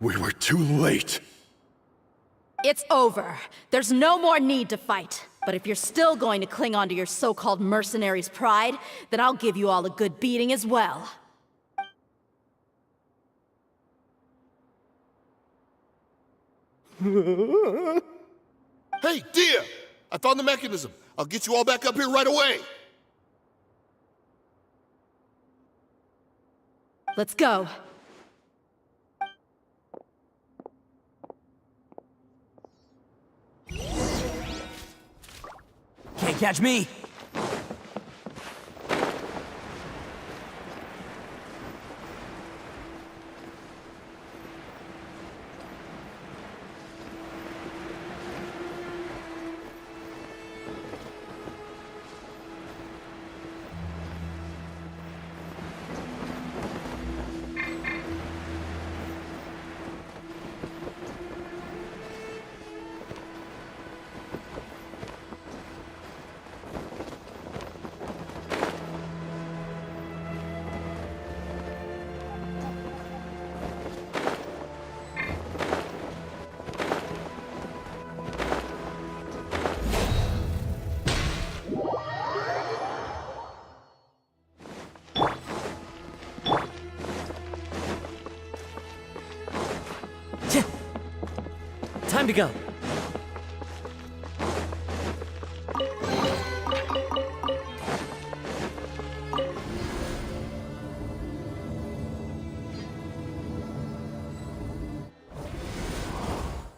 We were too late. It's over. There's no more need to fight. But if you're still going to cling on to your so-called mercenary's pride, then I'll give you all a good beating as well. Hey, dear! I found the mechanism. I'll get you all back up here right away. Let's go. Can't catch me! Time to go.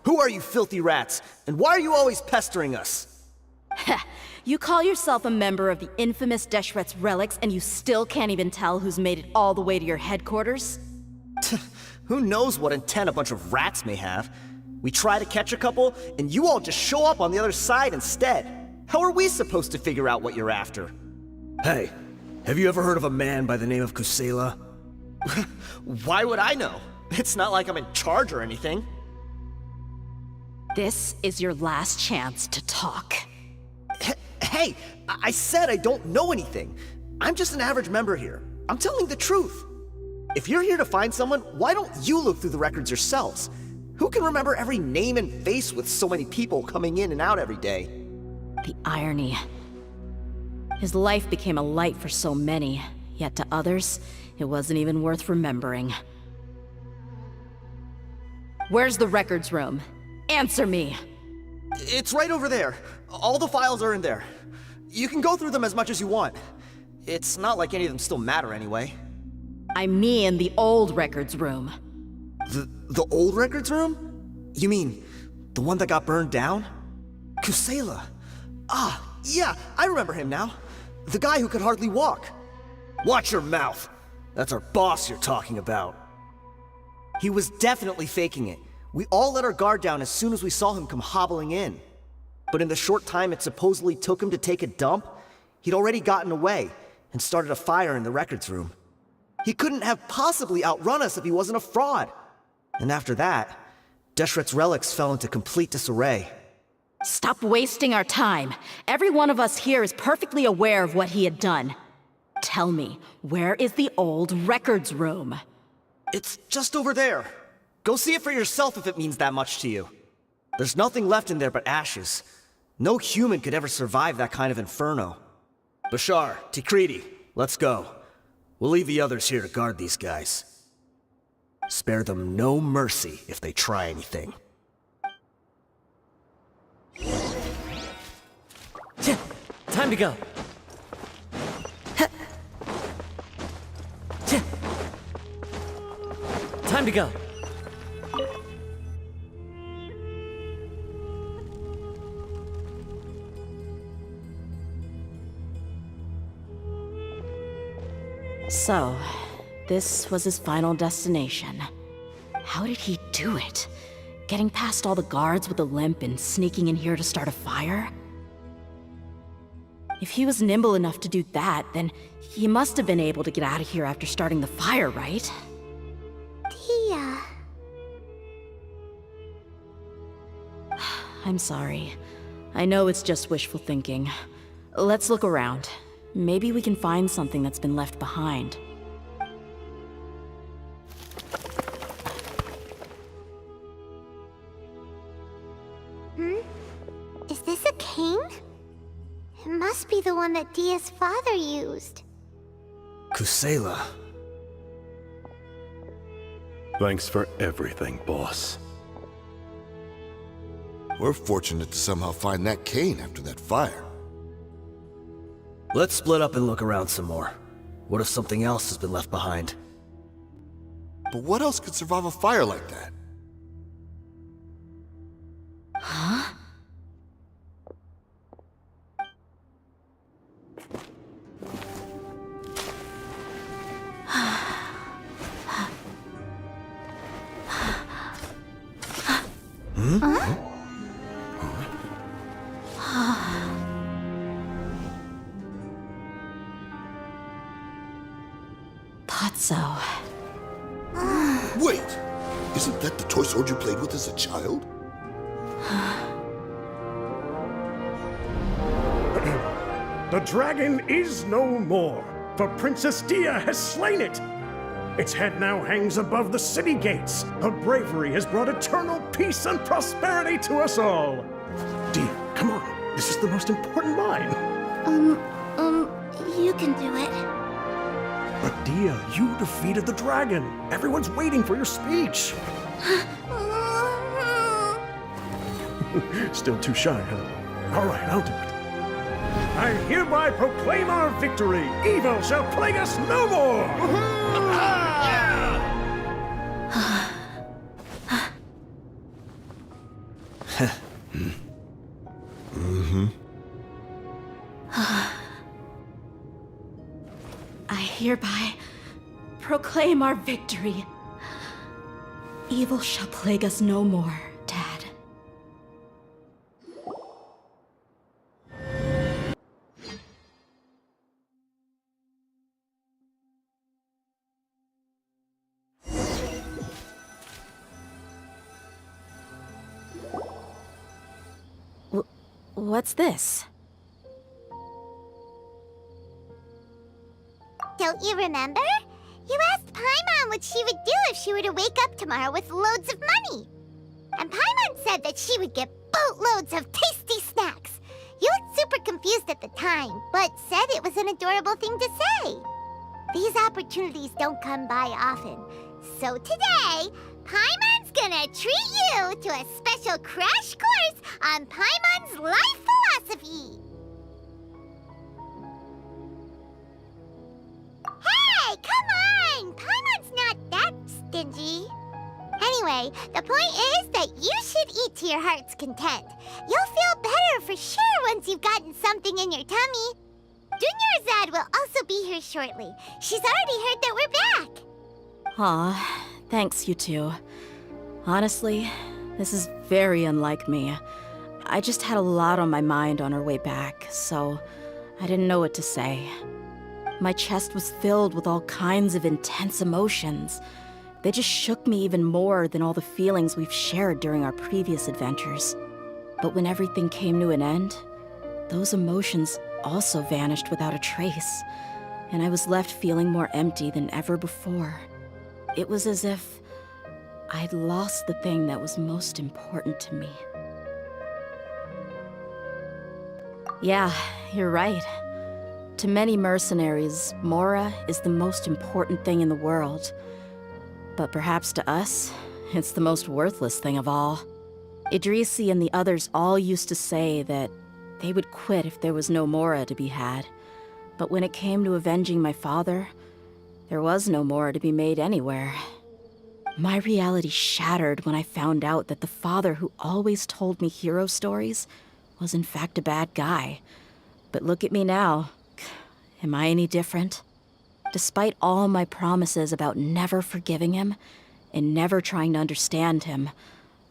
Who are you filthy rats? And why are you always pestering us? You call yourself a member of the infamous Deshret's relics, and you still can't even tell who's made it all the way to your headquarters? Who knows what intent a bunch of rats may have? We try to catch a couple, and you all just show up on the other side instead. How are we supposed to figure out what you're after? Hey, have you ever heard of a man by the name of Kusela? Why would I know? It's not like I'm in charge or anything. This is your last chance to talk. Hey, I said I don't know anything. I'm just an average member here. I'm telling the truth. If you're here to find someone, why don't you look through the records yourselves? Who can remember every name and face with so many people coming in and out every day? The irony. His life became a light for so many, yet to others, it wasn't even worth remembering. Where's the records room? Answer me! It's right over there. All the files are in there. You can go through them as much as you want. It's not like any of them still matter anyway. I mean the old records room. The old records room? You mean the one that got burned down? Kusela. Ah, yeah, I remember him now. The guy who could hardly walk. Watch your mouth. That's our boss you're talking about. He was definitely faking it. We all let our guard down as soon as we saw him come hobbling in. But in the short time it supposedly took him to take a dump, he'd already gotten away and started a fire in the records room. He couldn't have possibly outrun us if he wasn't a fraud. And after that, Deshret's relics fell into complete disarray. Stop wasting our time. Every one of us here is perfectly aware of what he had done. Tell me, where is the old records room? It's just over there. Go see it for yourself if it means that much to you. There's nothing left in there but ashes. No human could ever survive that kind of inferno. Bashar, Tikriti, let's go. We'll leave the others here to guard these guys. Spare them no mercy if they try anything. Time to go. Time to go. So, this was his final destination. How did he do it? Getting past all the guards with a limp and sneaking in here to start a fire? If he was nimble enough to do that, then he must have been able to get out of here after starting the fire, right? Tia. I'm sorry. I know it's just wishful thinking. Let's look around. Maybe we can find something that's been left behind. Is this a cane? It must be the one that Dia's father used. Kusela. Thanks for everything, boss. We're fortunate to somehow find that cane after that fire. Let's split up and look around some more. What if something else has been left behind? But what else could survive a fire like that? Huh? Thought so. Wait! Isn't that the toy sword you played with as a child? The dragon is no more, for Princess Dia has slain it. Its head now hangs above the city gates. Her bravery has brought eternal peace and prosperity to us all. Dia, come on. This is the most important line. You can do it. But Dia, you defeated the dragon. Everyone's waiting for your speech. Still too shy, huh? All right, I'll do it. I hereby proclaim our victory. Evil shall plague us no more. I hereby proclaim our victory. Evil shall plague us no more, Dad. What's this? Don't you remember? You asked Paimon what she would do if she were to wake up tomorrow with loads of money. And Paimon said that she would get boatloads of tasty snacks. You looked super confused at the time, but said it was an adorable thing to say. These opportunities don't come by often. So today, Paimon's gonna treat you to a special crash course on Paimon's life philosophy. Hey, come on! Paimon's not that stingy. Anyway, the point is that you should eat to your heart's content. You'll feel better for sure once you've gotten something in your tummy. Dunyarzad will also be here shortly. She's already heard that we're back. Aw, thanks, you two. Honestly, this is very unlike me. I just had a lot on my mind on our way back, so I didn't know what to say. My chest was filled with all kinds of intense emotions. They just shook me even more than all the feelings we've shared during our previous adventures. But when everything came to an end, those emotions also vanished without a trace, and I was left feeling more empty than ever before. It was as if I'd lost the thing that was most important to me. Yeah, you're right. To many mercenaries, Mora is the most important thing in the world. But perhaps to us, it's the most worthless thing of all. Idrisi and the others all used to say that they would quit if there was no Mora to be had. But when it came to avenging my father, there was no Mora to be made anywhere. My reality shattered when I found out that the father who always told me hero stories was in fact a bad guy. But look at me now. Am I any different? Despite all my promises about never forgiving him and never trying to understand him,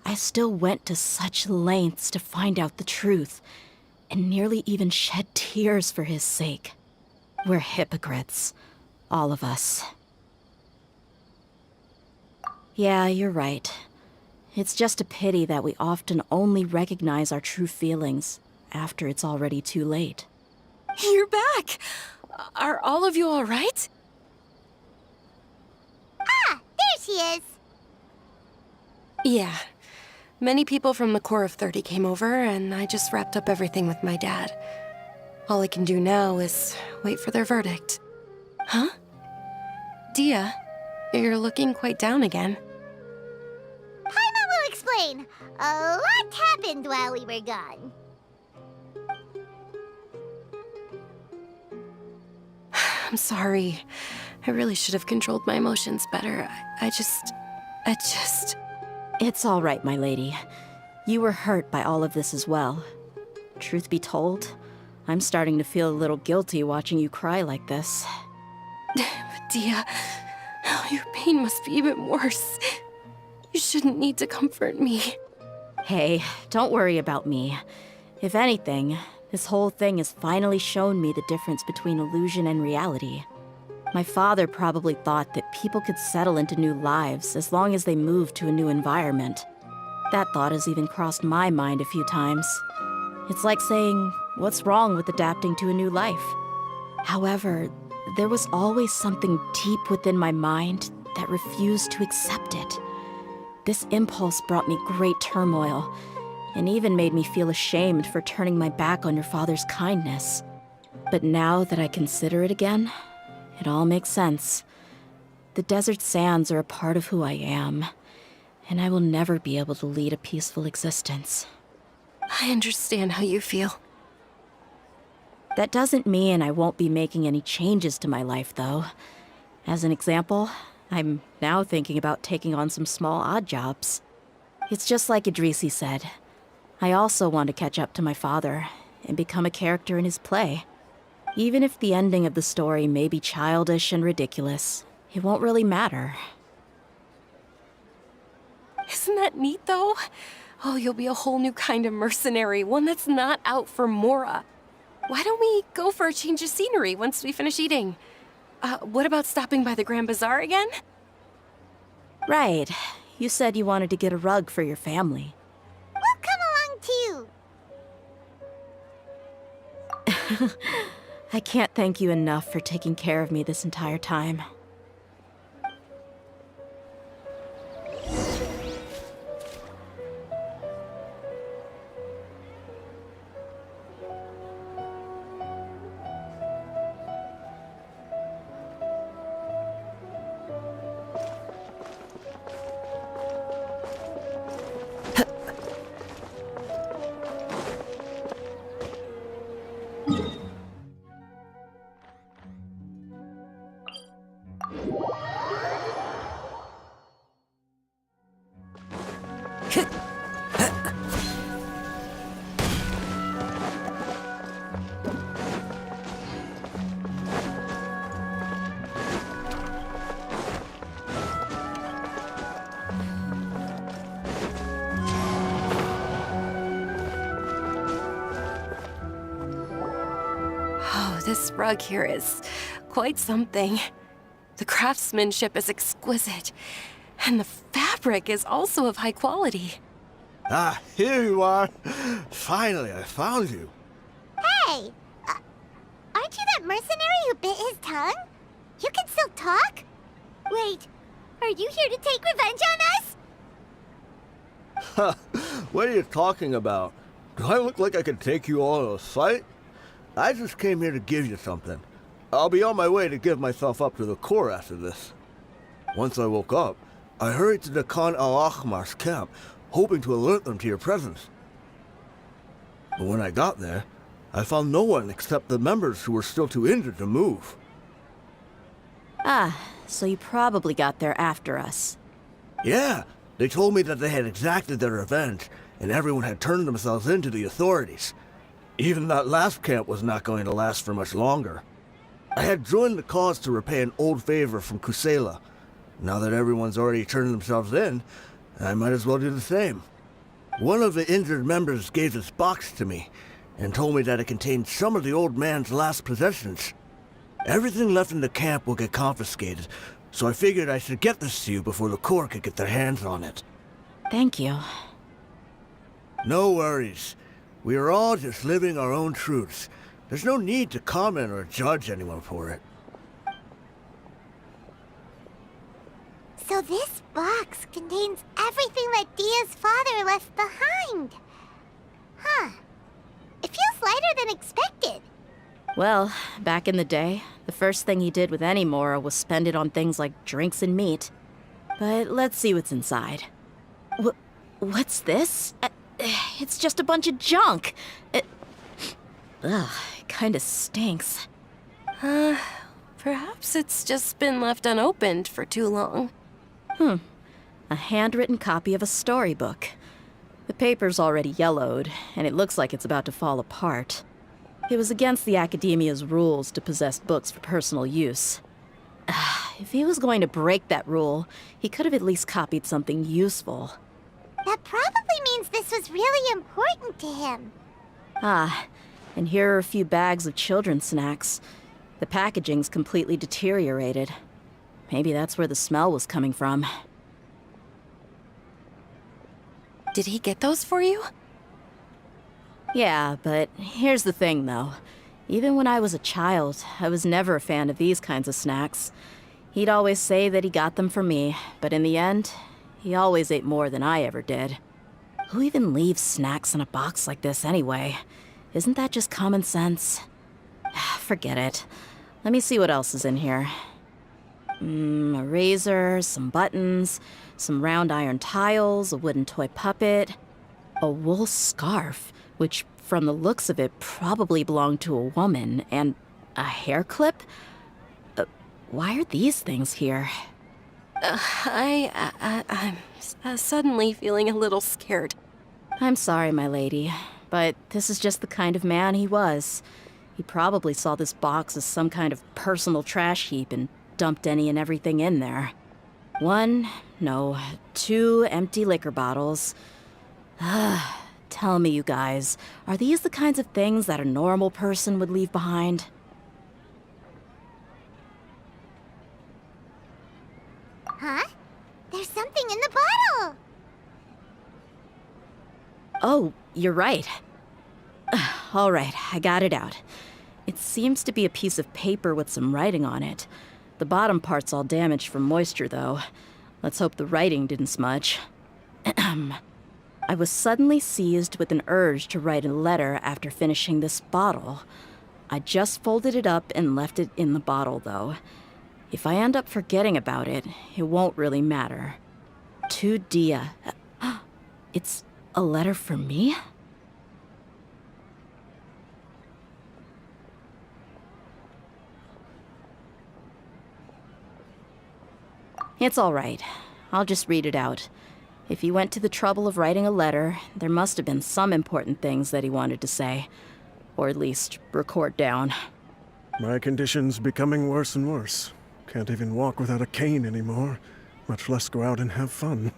I still went to such lengths to find out the truth, and nearly even shed tears for his sake. We're hypocrites, all of us. Yeah, you're right. It's just a pity that we often only recognize our true feelings after it's already too late. You're back! Are all of you all right? Ah, there she is. Yeah. Many people from the Corps of 30 came over, and I just wrapped up everything with my dad. All I can do now is wait for their verdict. Huh? Dia, you're looking quite down again. Paimon will explain. A lot happened while we were gone. I'm sorry. I really should have controlled my emotions better. I just... It's all right, my lady. You were hurt by all of this as well. Truth be told, I'm starting to feel a little guilty watching you cry like this. But Dia, your pain must be even worse. You shouldn't need to comfort me. Hey, don't worry about me. If anything, this whole thing has finally shown me the difference between illusion and reality. My father probably thought that people could settle into new lives as long as they moved to a new environment. That thought has even crossed my mind a few times. It's like saying, what's wrong with adapting to a new life? However, there was always something deep within my mind that refused to accept it. This impulse brought me great turmoil, and even made me feel ashamed for turning my back on your father's kindness. But now that I consider it again, it all makes sense. The desert sands are a part of who I am, and I will never be able to lead a peaceful existence. I understand how you feel. That doesn't mean I won't be making any changes to my life, though. As an example, I'm now thinking about taking on some small odd jobs. It's just like Idrisi said. I also want to catch up to my father and become a character in his play. Even if the ending of the story may be childish and ridiculous, it won't really matter. Isn't that neat, though? Oh, you'll be a whole new kind of mercenary, one that's not out for Mora. Why don't we go for a change of scenery once we finish eating? What about stopping by the Grand Bazaar again? Right. You said you wanted to get a rug for your family. We'll come along too. I can't thank you enough for taking care of me this entire time. Oh, this rug here is quite something. The craftsmanship is exquisite, and the fabric is also of high quality. Ah, here you are. Finally, I found you. Hey! Aren't you that mercenary who bit his tongue? You can still talk? Wait, are you here to take revenge on us? What are you talking about? Do I look like I could take you all in a fight? I just came here to give you something. I'll be on my way to give myself up to the Corps after this. Once I woke up, I hurried to the Khan al-Ahmar's camp, hoping to alert them to your presence. But when I got there, I found no one except the members who were still too injured to move. Ah, so you probably got there after us. Yeah, they told me that they had exacted their revenge, and everyone had turned themselves in to the authorities. Even that last camp was not going to last for much longer. I had joined the cause to repay an old favor from Kusela. Now that everyone's already turned themselves in, I might as well do the same. One of the injured members gave this box to me and told me that it contained some of the old man's last possessions. Everything left in the camp will get confiscated, so I figured I should get this to you before the Corps could get their hands on it. Thank you. No worries. We are all just living our own truths. There's no need to comment or judge anyone for it. So this box contains everything that Dia's father left behind. Huh. It feels lighter than expected. Well, back in the day, the first thing he did with any Mora was spend it on things like drinks and meat. But let's see what's inside. What's this? It's just a bunch of junk. It kinda stinks. Perhaps it's just been left unopened for too long. A handwritten copy of a storybook. The paper's already yellowed, and it looks like it's about to fall apart. It was against the Academia's rules to possess books for personal use. If he was going to break that rule, he could have at least copied something useful. That probably means this was really important to him. And here are a few bags of children's snacks. The packaging's completely deteriorated. Maybe that's where the smell was coming from. Did he get those for you? Yeah, but here's the thing, though. Even when I was a child, I was never a fan of these kinds of snacks. He'd always say that he got them for me, but in the end, he always ate more than I ever did. Who even leaves snacks in a box like this anyway? Isn't that just common sense? Forget it. Let me see what else is in here. A razor, some buttons, some round iron tiles, a wooden toy puppet, a wool scarf, which from the looks of it probably belonged to a woman, and a hair clip? Why are these things here? I'm suddenly feeling a little scared. I'm sorry, my lady, but this is just the kind of man he was. He probably saw this box as some kind of personal trash heap and dumped any and everything in there. 2 empty liquor bottles. Tell me, you guys, are these the kinds of things that a normal person would leave behind? Huh? There's something in the bottle! Oh, you're right. All right, I got it out. It seems to be a piece of paper with some writing on it. The bottom part's all damaged from moisture, though. Let's hope the writing didn't smudge. I was suddenly seized with an urge to write a letter after finishing this bottle. I just folded it up and left it in the bottle, though. If I end up forgetting about it, it won't really matter. To Dia. It's a letter for me? It's all right. I'll just read it out. If he went to the trouble of writing a letter, there must have been some important things that he wanted to say. Or at least record down. My condition's becoming worse and worse. Can't even walk without a cane anymore, much less go out and have fun.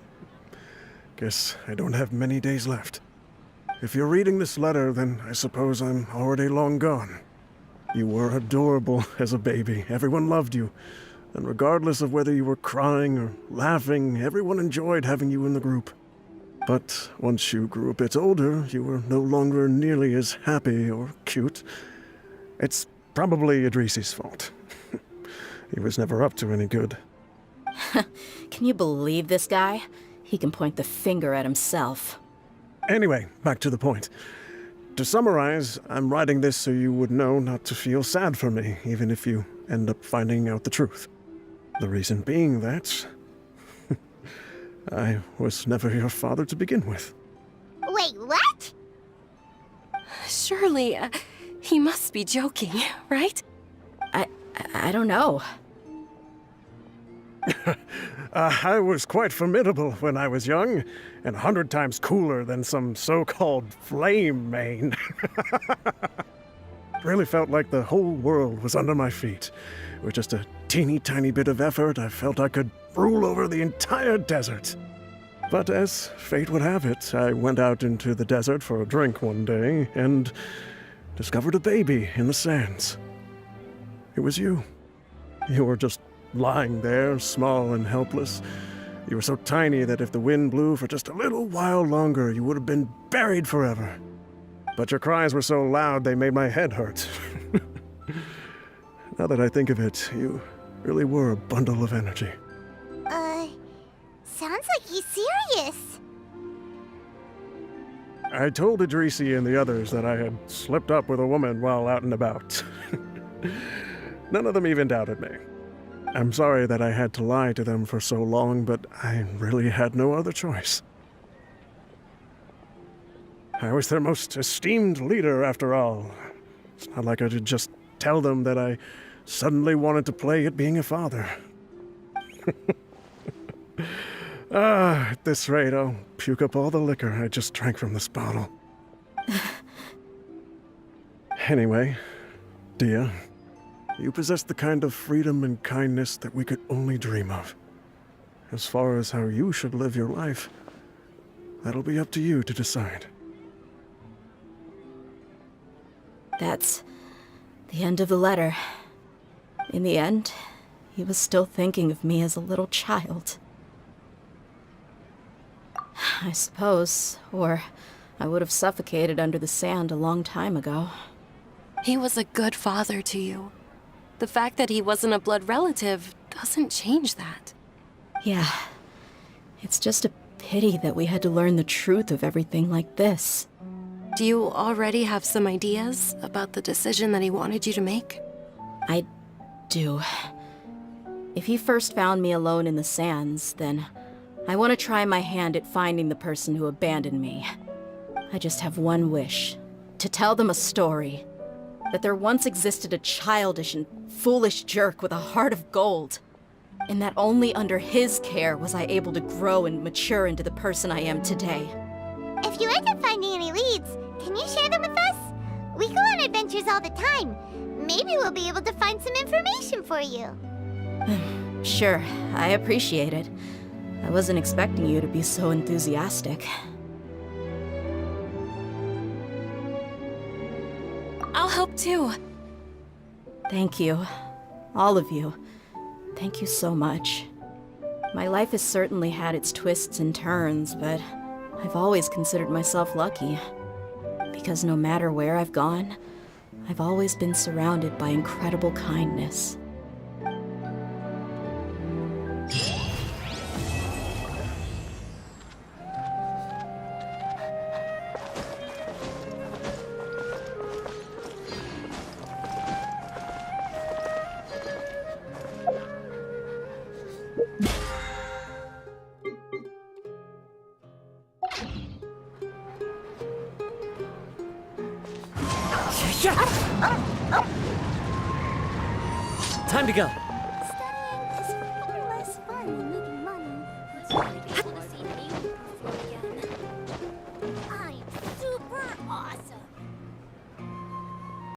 Guess I don't have many days left. If you're reading this letter, then I suppose I'm already long gone. You were adorable as a baby. Everyone loved you. And regardless of whether you were crying or laughing, everyone enjoyed having you in the group. But once you grew a bit older, you were no longer nearly as happy or cute. It's probably Idrisi's fault. He was never up to any good. Can you believe this guy? He can point the finger at himself. Anyway, back to the point. To summarize, I'm writing this so you would know not to feel sad for me, even if you end up finding out the truth. The reason being that I was never your father to begin with. Wait, what? Surely, he must be joking, right? I don't know. I was quite formidable when I was young, and 100 times cooler than some so-called flame main. Really felt like the whole world was under my feet. With just a teeny tiny bit of effort, I felt I could rule over the entire desert. But as fate would have it, I went out into the desert for a drink one day and discovered a baby in the sands. It was you. You were just lying there, small and helpless. You were so tiny that if the wind blew for just a little while longer, you would have been buried forever. But your cries were so loud they made my head hurt. Now that I think of it, you really were a bundle of energy. Sounds like he's serious. I told Idrisi and the others that I had slipped up with a woman while out and about. None of them even doubted me. I'm sorry that I had to lie to them for so long, but I really had no other choice. I was their most esteemed leader, after all. It's not like I could just tell them that I suddenly wanted to play at being a father. At this rate, I'll puke up all the liquor I just drank from this bottle. Anyway, Dia, you possess the kind of freedom and kindness that we could only dream of. As far as how you should live your life, that'll be up to you to decide. That's the end of the letter. In the end, he was still thinking of me as a little child. I suppose, or I would have suffocated under the sand a long time ago. He was a good father to you. The fact that he wasn't a blood relative doesn't change that. Yeah, it's just a pity that we had to learn the truth of everything like this. Do you already have some ideas about the decision that he wanted you to make? I do. If he first found me alone in the sands, then I want to try my hand at finding the person who abandoned me. I just have one wish. To tell them a story. That there once existed a childish and foolish jerk with a heart of gold. And that only under his care was I able to grow and mature into the person I am today. If you end up finding any leads, can you share them with us? We go on adventures all the time. Maybe we'll be able to find some information for you. Sure, I appreciate it. I wasn't expecting you to be so enthusiastic. I'll help too. Thank you. All of you. Thank you so much. My life has certainly had its twists and turns, but I've always considered myself lucky. Because no matter where I've gone, I've always been surrounded by incredible kindness. Time to go.